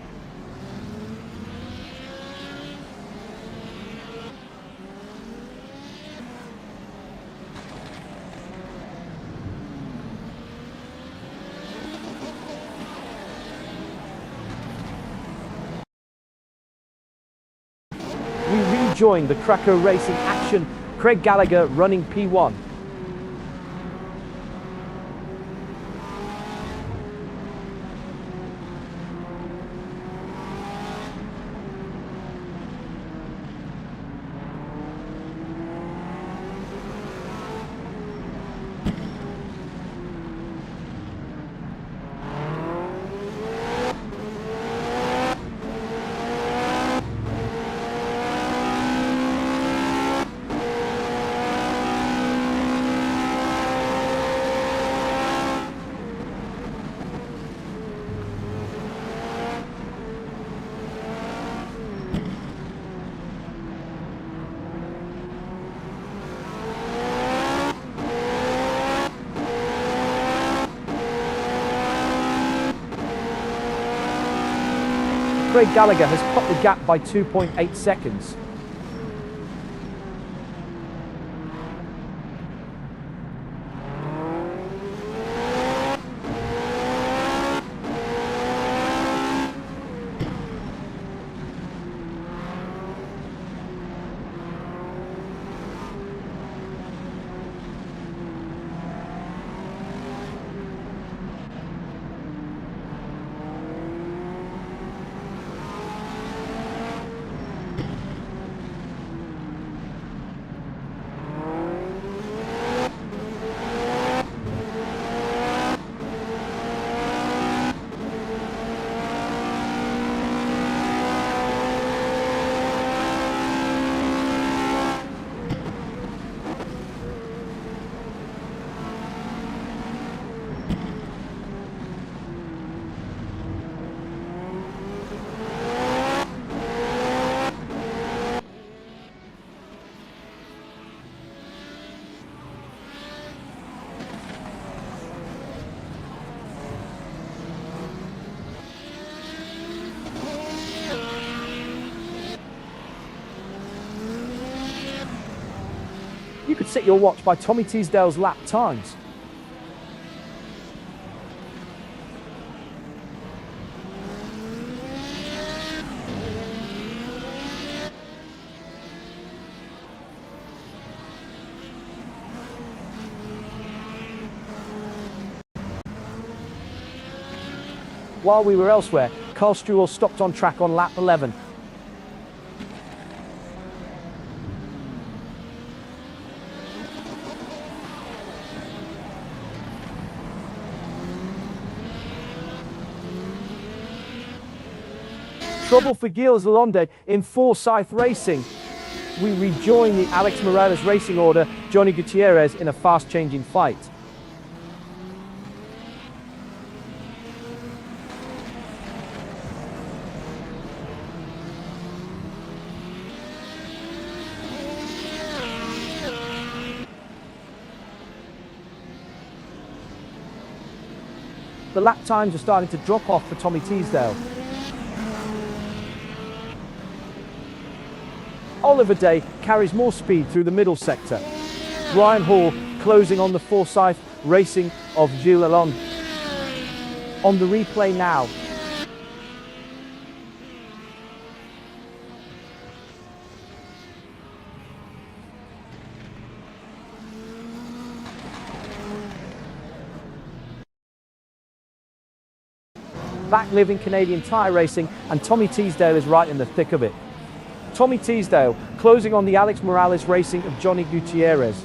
We rejoin the Krakow Racing action, Craig Gallagher running P1. Craig Gallagher has cut the gap by 2.8 seconds. You could set your watch by Tommy Teasdale's lap times. While we were elsewhere, Carl Struwell stopped on track on lap 11. Trouble for Gilles Lalonde in Forsyth Racing. We rejoin the Alex Morales Racing order, Johnny Gutierrez in a fast-changing fight. The lap times are starting to drop off for Tommy Teasdale. Oliver Day carries more speed through the middle sector. Brian Hall closing on the Forsyth Racing of Gilles Lalonde. On the replay now. Back living Canadian Tire Racing, and Tommy Teasdale is right in the thick of it. Tommy Teasdale closing on the Alex Morales Racing of Johnny Gutierrez.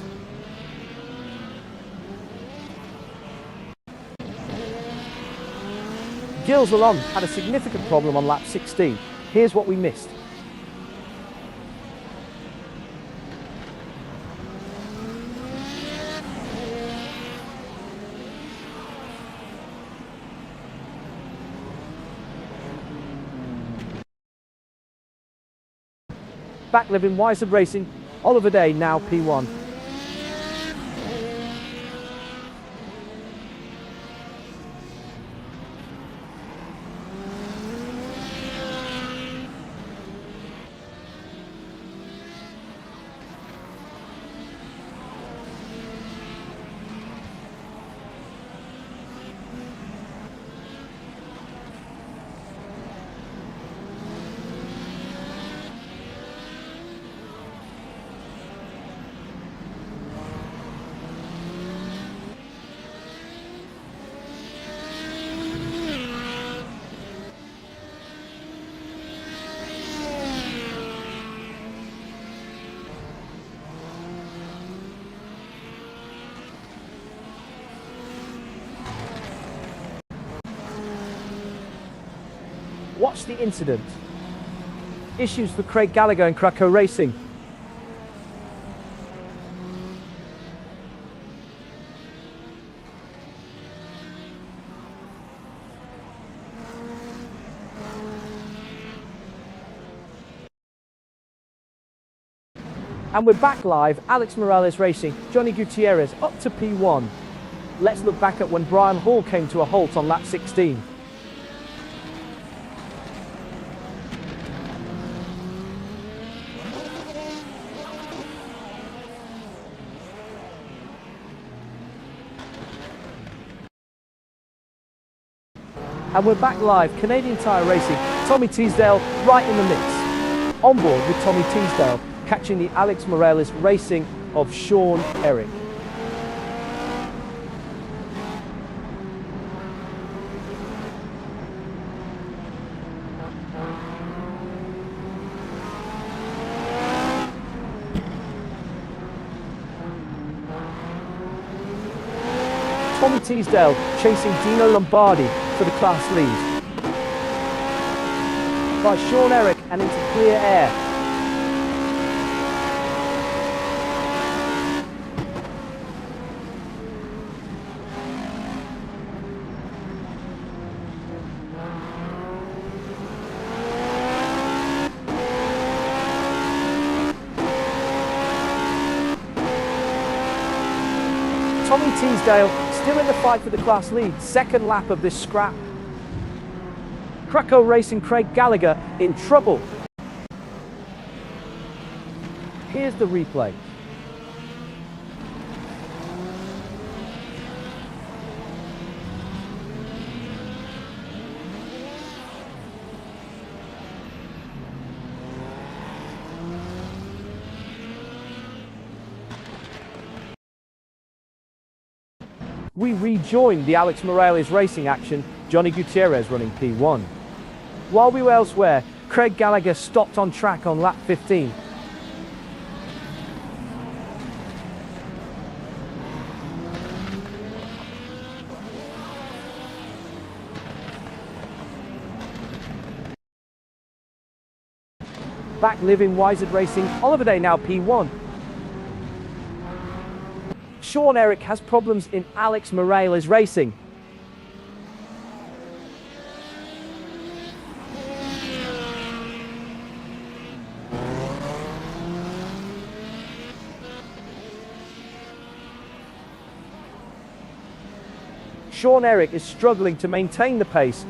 Gilles Lalonde had a significant problem on lap 16. Here's what we missed. Back living Wiser Racing, Oliver Day now P1. What's the incident? Issues for Craig Gallagher and Krakow Racing. And we're back live, Alex Morales Racing, Johnny Gutierrez up to P1. Let's look back at when Brian Hall came to a halt on lap 16. And we're back live, Canadian Tire Racing, Tommy Teasdale right in the mix. On board with Tommy Teasdale, catching the Alex Morales Racing of Sean Eric. Tommy Teasdale chasing Dino Lombardi for the class lead. By Sean Eric and into clear air. Tommy Teasdale still in the fight for the class lead, second lap of this scrap. Krakow Racing Craig Gallagher in trouble. Here's the replay. We rejoined the Alex Morales racing action, Johnny Gutierrez running P1. While we were elsewhere, Craig Gallagher stopped on track on lap 15. Back living Wizard Racing, Oliver Day now P1. Sean Eric has problems in Alex Morales Racing. Sean Eric is struggling to maintain the pace.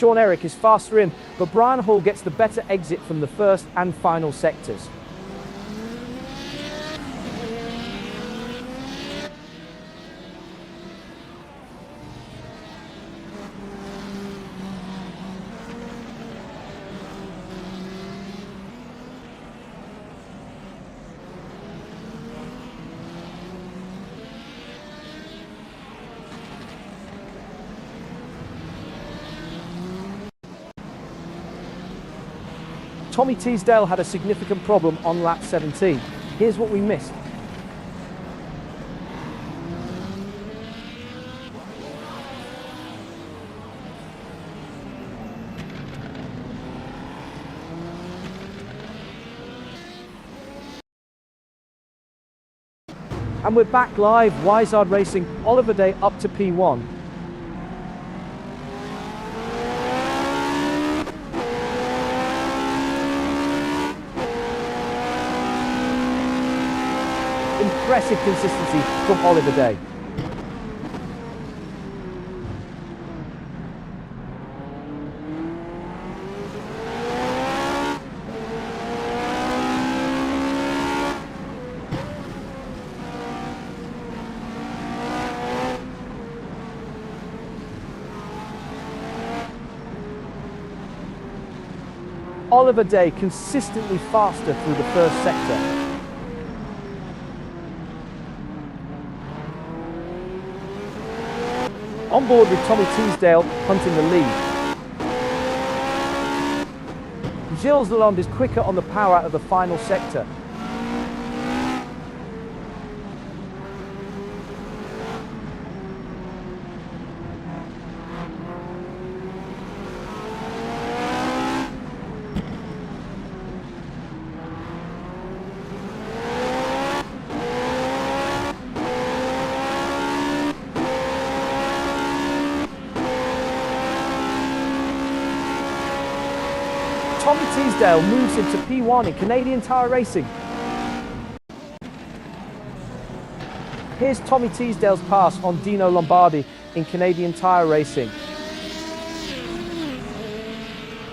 Sean Eric is faster in, but Brian Hall gets the better exit from the first and final sectors. Tommy Teasdale had a significant problem on lap 17. Here's what we missed. And we're back live, Wizard Racing, Oliver Day up to P1. Impressive consistency from Oliver Day. Oliver Day consistently faster through the first sector. On board with Tommy Teasdale hunting the lead. Gilles Lalonde is quicker on the power out of the final sector. Tommy Teasdale moves into P1 in Canadian Tire Racing. Here's Tommy Teasdale's pass on Dino Lombardi in Canadian Tire Racing.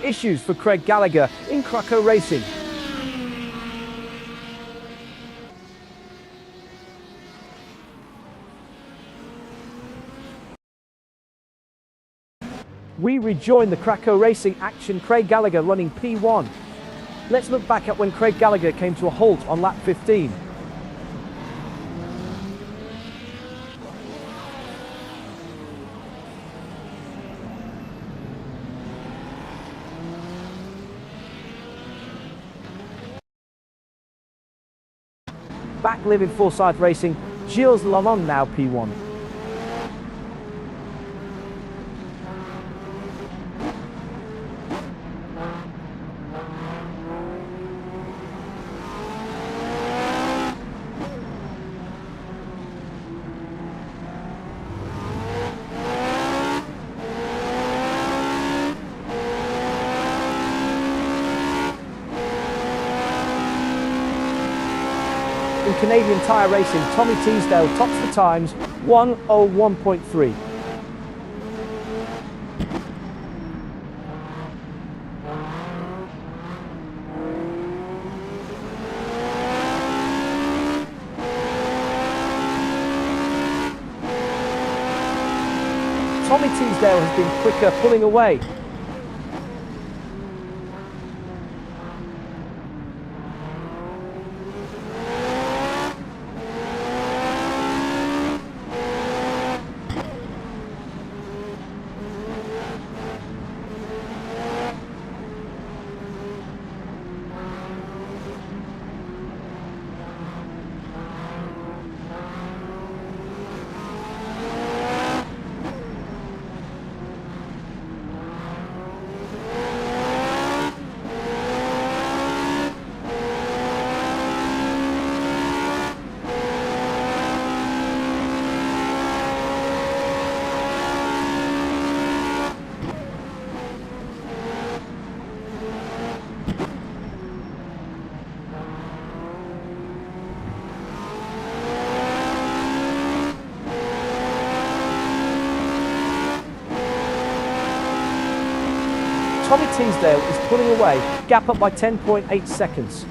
issues for Craig Gallagher in Krakow Racing. We rejoin the Krakow Racing action, Craig Gallagher running P1. Let's look back at when Craig Gallagher came to a halt on lap 15. Back living Forsyth Racing, Gilles Lalonde now P1. In Canadian Tire Racing, Tommy Teasdale tops the times 1:01.3. Tommy Teasdale has been quicker pulling away. Tommy Teasdale is pulling away, gap up by 10.8 seconds.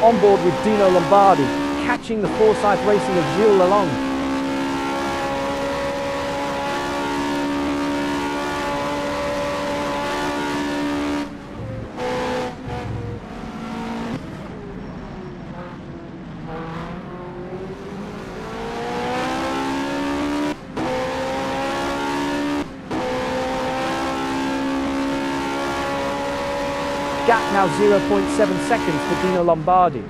On board with Dino Lombardi, catching the Forsyth Racing of Gilles Lalonde. Gap now 0.7 seconds for Dino Lombardi.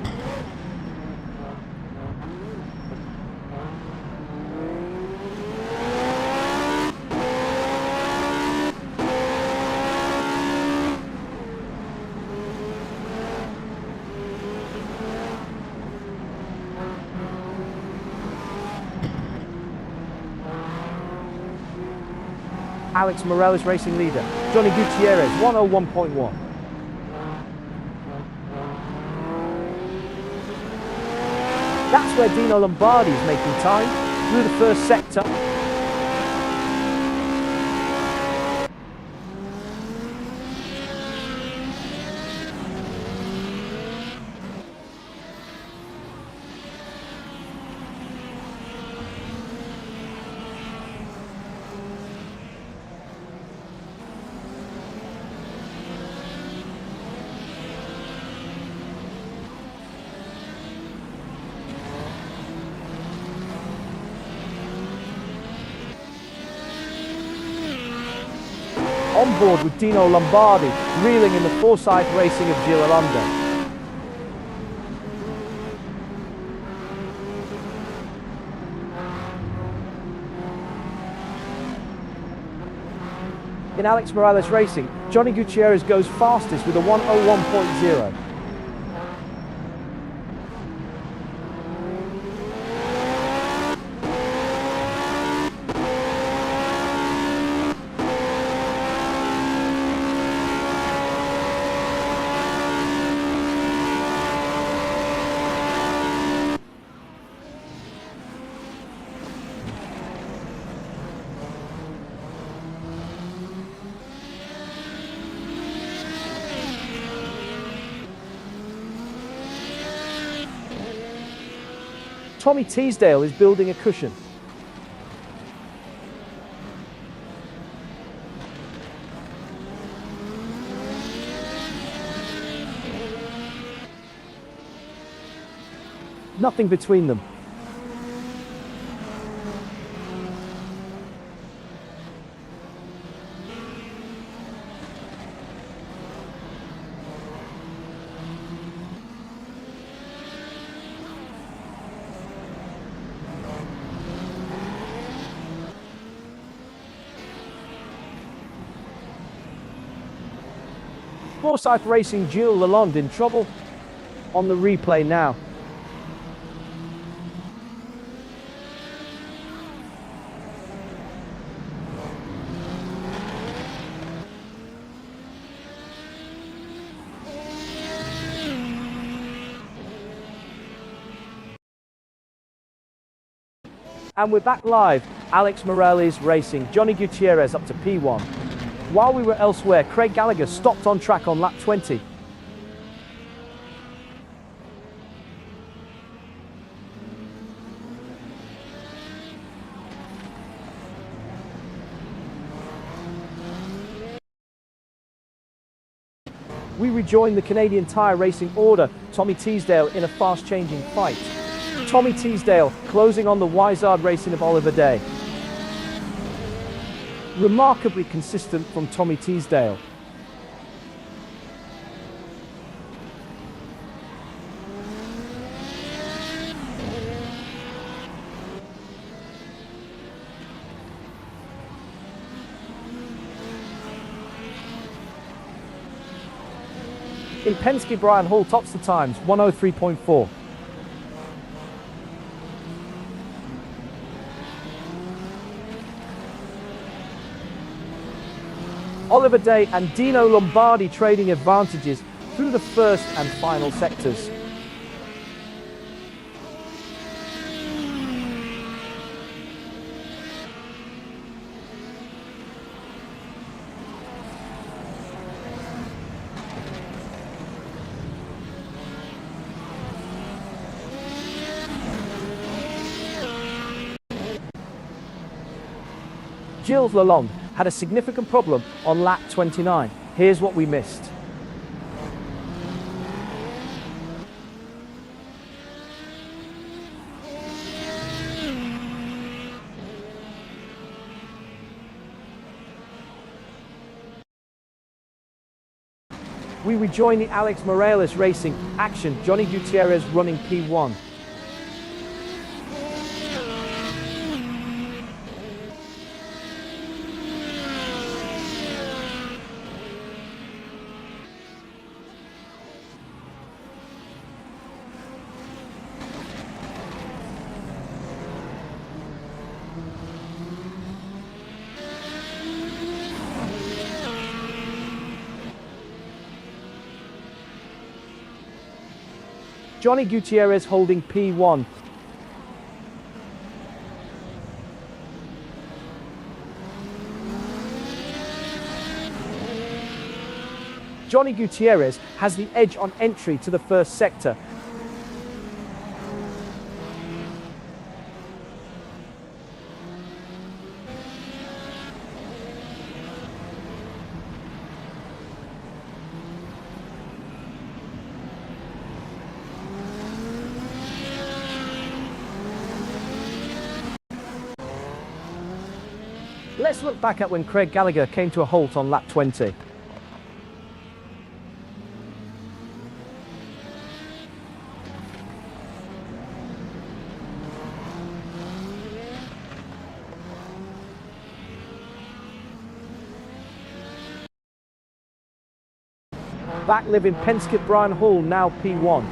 Alex Morales racing leader, Johnny Gutierrez 101.1. That's where Dino Lombardi is making time through the first sector. On board with Dino Lombardi, reeling in the Forsyth Racing of Gilles Lalonde. In Alex Morales Racing, Johnny Gutierrez goes fastest with a 1:01.0. Tommy Teasdale is building a cushion. Nothing between them. Forsyth Racing Gilles Lalonde in trouble. On the replay now. And we're back live. Alex Morales Racing, Johnny Gutierrez up to P1. While we were elsewhere, Craig Gallagher stopped on track on lap 20. We rejoined the Canadian Tire Racing order, Tommy Teasdale in a fast-changing fight. Tommy Teasdale closing on the Wizard Racing of Oliver Day. Remarkably consistent from Tommy Teasdale. In Penske, Brian Hall tops the times, 1:03.4. Oliver Day and Dino Lombardi trading advantages through the first and final sectors. Gilles Lalonde had a significant problem on lap 29. Here's what we missed. We rejoin the Alex Morales Racing action, Johnny Gutierrez running P1. Johnny Gutierrez holding P1. Johnny Gutierrez has the edge on entry to the first sector. Let's look back at when Craig Gallagher came to a halt on lap 20. Back living Penske Brian Hall, now P1.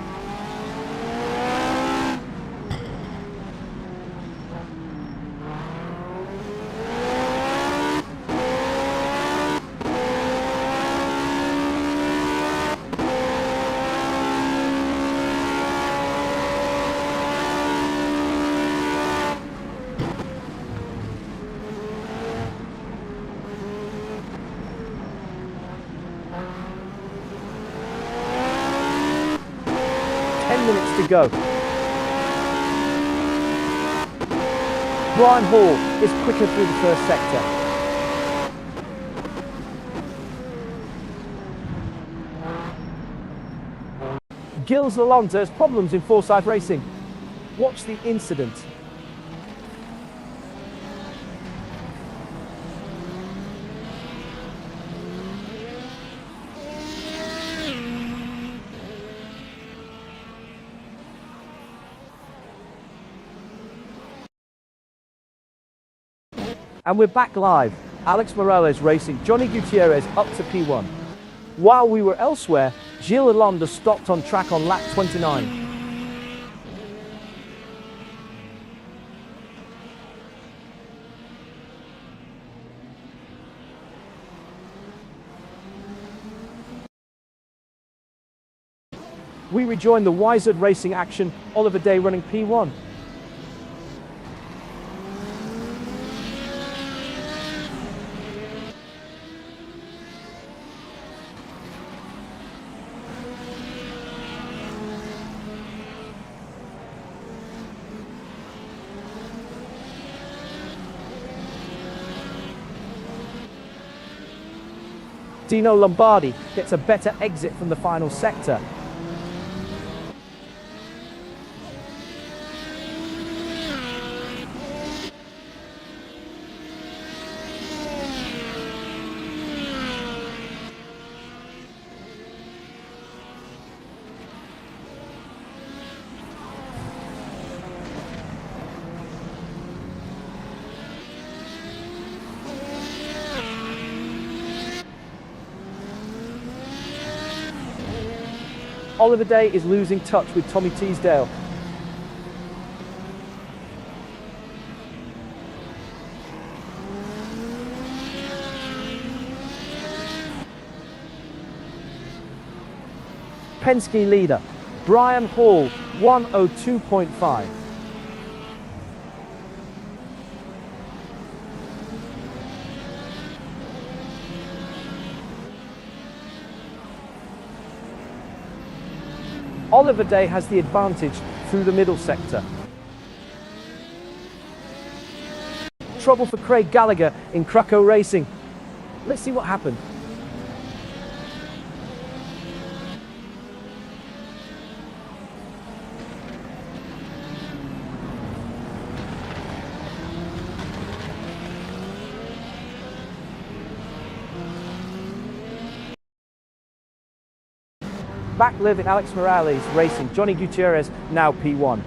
Minutes to go. Brian Hall is quicker through the first sector. Gilles Lalonde has problems in Forsyth Racing. Watch the incident. And we're back live. Alex Morales racing Johnny Gutierrez up to P1. While we were elsewhere, Gilles Lalonde stopped on track on lap 29. We rejoin the Wizard Racing action, Oliver Day running P1. Dino Lombardi gets a better exit from the final sector. Oliver Day is losing touch with Tommy Teasdale. Penske leader, Brian Hall, 102.5. Oliver Day has the advantage through the middle sector. Trouble for Craig Gallagher in Krakow Racing. Let's see what happened. Back living Alex Morales racing Johnny Gutierrez, now P1.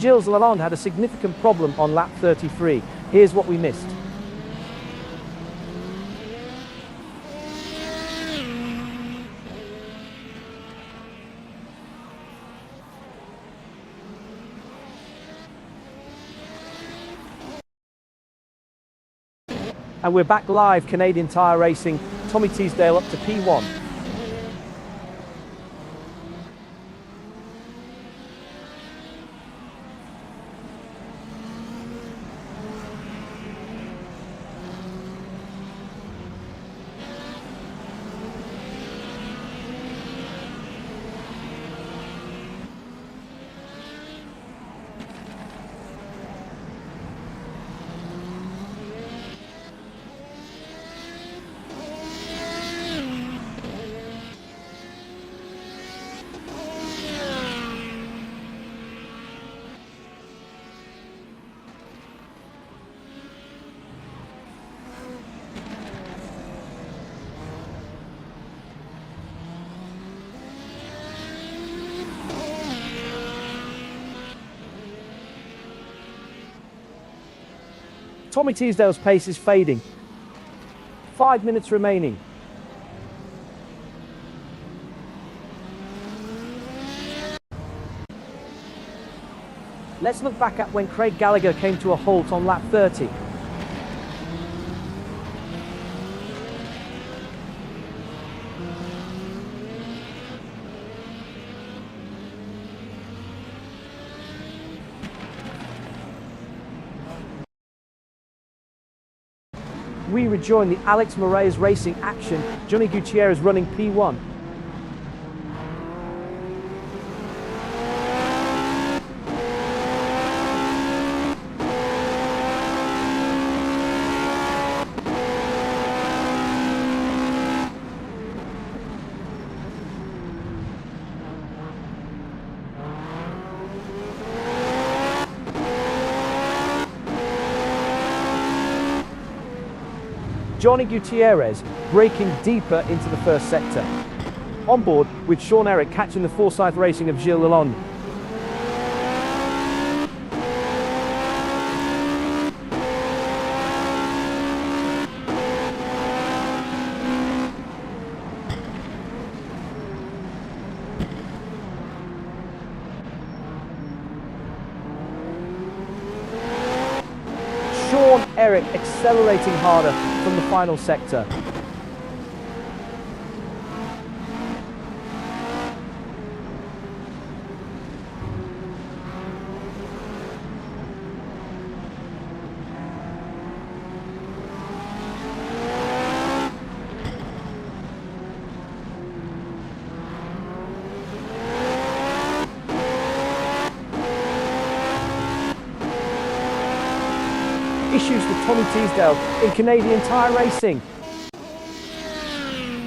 Gilles Lalonde had a significant problem on lap 33. Here's what we missed. And we're back live, Canadian Tire Racing, Tommy Teasdale up to P1. Tommy Teasdale's pace is fading. 5 minutes remaining. Let's look back at when Craig Gallagher came to a halt on lap 30. We rejoin the Alex Moraes Racing action. Johnny Gutierrez running P1. Johnny Gutierrez breaking deeper into the first sector. On board with Sean Eric catching the Forsyth Racing of Gilles Lalonde. Sean Eric accelerating harder from the final sector. Issues with Tommy Teasdale in Canadian Tire Racing.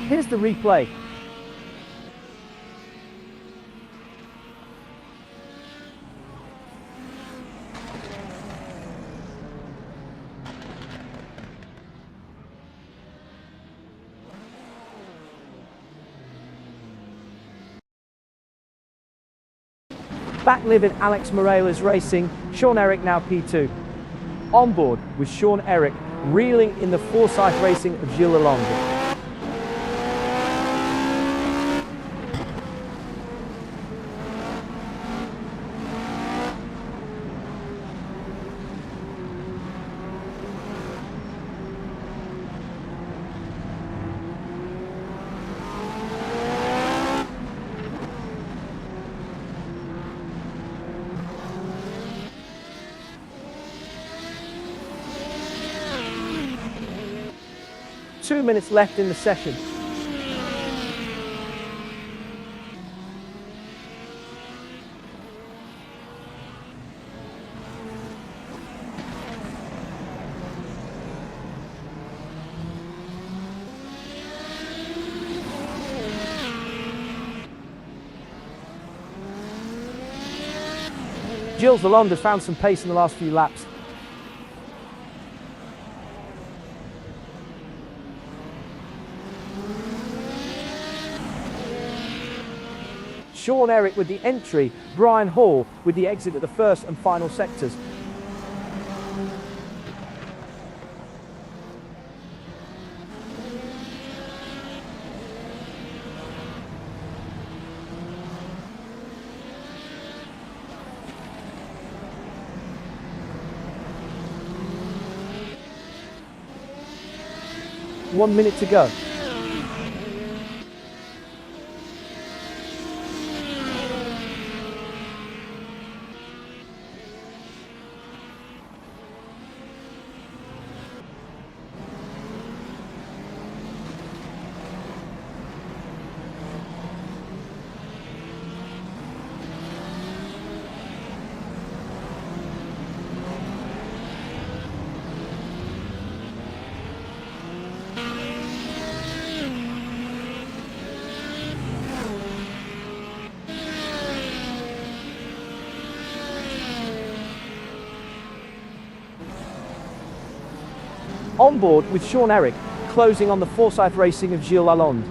Here's the replay. Back living Alex Moraes Racing, Sean Eric now P2. On board with Sean Eric, reeling in the Forsyth Racing of Gilles Lalonde. Two minutes left in the session. Gilles Lalonde has found some pace in the last few laps. Sean Eric with the entry, Brian Hall with the exit at the first and final sectors. One minute to go. On board with Sean Eric, closing on the Forsyth Racing of Gilles Lalonde.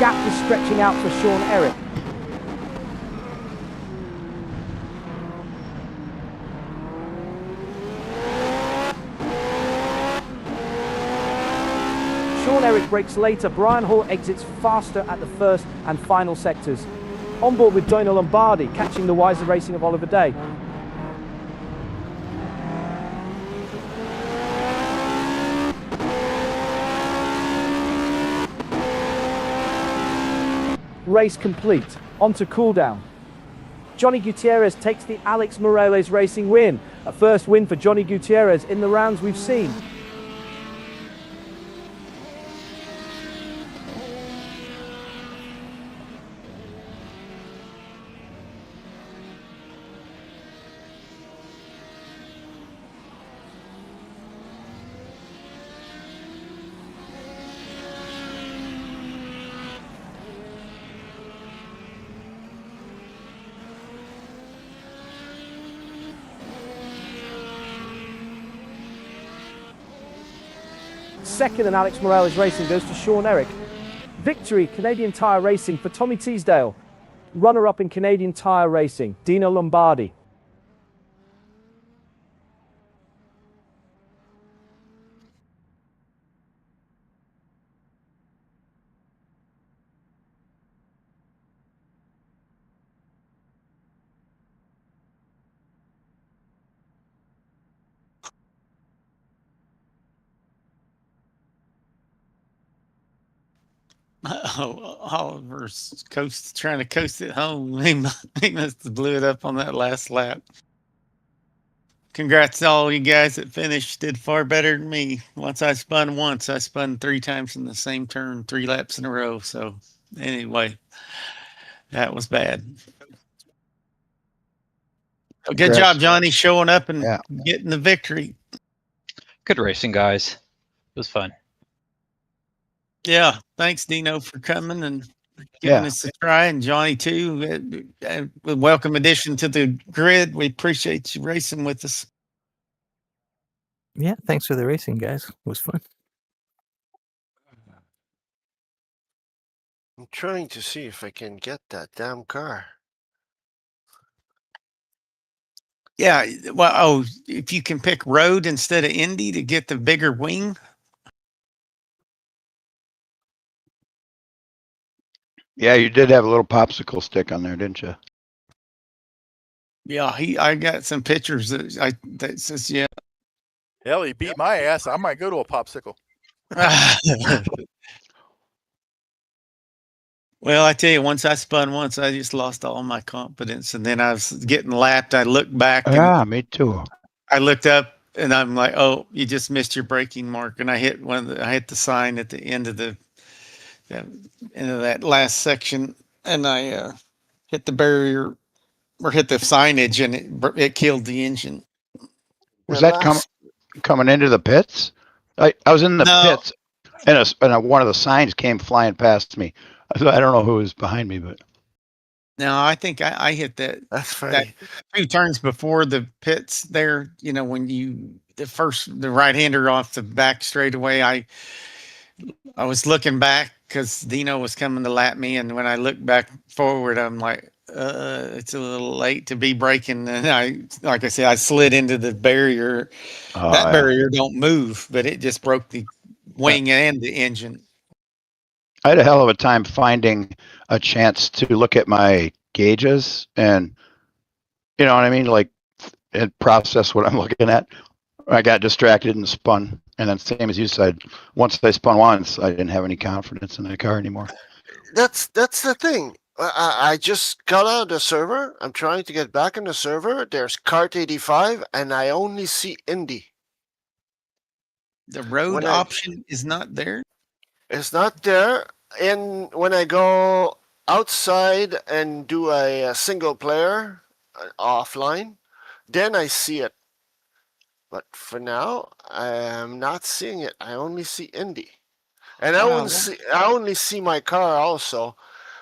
gap is stretching out for Sean Eric. Sean Eric brakes later. Brian Hall exits faster at the first and final sectors. On board with Dino Lombardi, catching the wiser racing of Oliver Day. Race complete. On to cool down. Johnny Gutierrez takes the Alex Morales Racing win. A first win for Johnny Gutierrez in the rounds we've seen. Second in Alex Morales Racing goes to Sean Eric. Victory, Canadian Tire Racing for Tommy Teasdale. Runner-up in Canadian Tire Racing, Dino Lombardi. Oliver's trying to coast it home. He must have blew it up on that last lap. Congrats to all you guys that finished. Did far better than me. Once I spun 3 times in the same turn, 3 laps in a row. So anyway, that was bad. But good job, Johnny, showing up and getting the victory. Good racing, guys. It was fun. Yeah, thanks, Dino, for coming and giving us a try, and Johnny too. A welcome addition to the grid. We appreciate you racing with us. Yeah, thanks for the racing, guys. It was fun. I'm trying to see if I can get that damn car. Yeah, well, if you can pick road instead of Indy to get the bigger wing. Yeah, you did have a little popsicle stick on there, didn't you? Yeah, I got some pictures that says yeah. Hell, he beat my ass. I might go to a popsicle. Well, I tell you, once I spun once, I just lost all my confidence, and then I was getting lapped. I looked back. Yeah, me too. I looked up, and I'm like, "Oh, you just missed your braking mark." And I hit I hit the sign at the end of that last section, and I hit the barrier or hit the signage, and it killed the engine. Was that coming into the pits? I was in the pits, and one of the signs came flying past me. I don't know who was behind me, but no, I think I hit that. That's funny. That 2 turns before the pits there. You know, when the right-hander off the back straightaway, I was looking back because Dino was coming to lap me, and when I looked back forward, I'm like, it's a little late to be braking. And like I said, I slid into the barrier. That barrier don't move, but it just broke the wing and the engine. I had a hell of a time finding a chance to look at my gauges and, you know what I mean, like, and process what I'm looking at. I got distracted and spun, and then same as you said, once I spun once, I didn't have any confidence in the car anymore. That's the thing. I just got out of the server. I'm trying to get back in the server. There's Kart 85, and I only see Indy. The road option is not there? It's not there. And when I go outside and do a single player offline, then I see it. But for now, I am not seeing it. I only see Indy. And I only see my car also.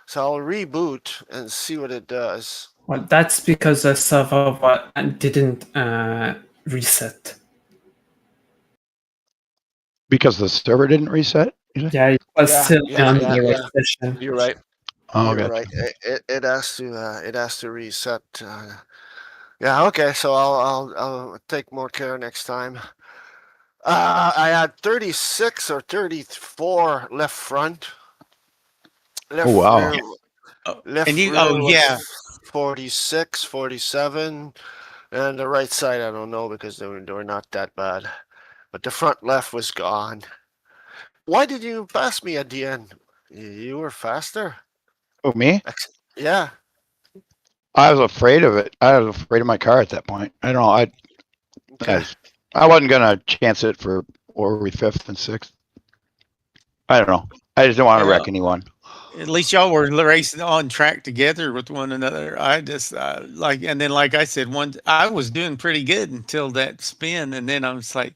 So I'll reboot and see what it does. Well, that's because the server didn't reset. Because the server didn't reset? You say? Yeah, it was Yeah, still yeah, under yeah, the yeah. session. You're right. Oh, You're gotcha. right. It has to reset. Yeah. Okay. So I'll take more care next time. I had 36 or 34 left front. Left Oh, wow. rear. Oh, Left and you, rear oh was yeah, 46, 47, and the right side I don't know because they were not that bad. But the front left was gone. Why did you pass me at the end? You were faster. Oh, me? Yeah. I was afraid of it. I was afraid of my car at that point. I don't know. Okay. I wasn't gonna chance it for, or were we 5th and 6th? I don't know. I just didn't want to yeah. wreck anyone. At least y'all were racing on track together with one another. I just and then like I said, I was doing pretty good until that spin, and then I was like,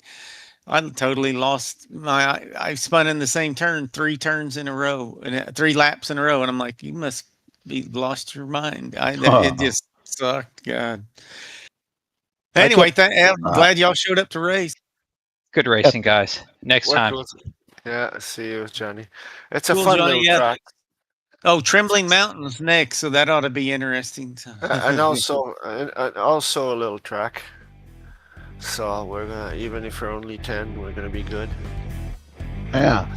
I totally lost my. I spun in the same turn 3 turns in a row and 3 laps in a row, and I'm like, you must be lost your mind. It just sucked. God. Anyway, I'm glad y'all showed up to race. Good racing, guys. Next What time. was it? Yeah. See you, Johnny. It's a Cool, fun Johnny. little Yeah. track. Oh, Trembling Mountains next, so that ought to be interesting. And also a little track. So we're gonna, even if we're only 10, we're gonna be good. Yeah.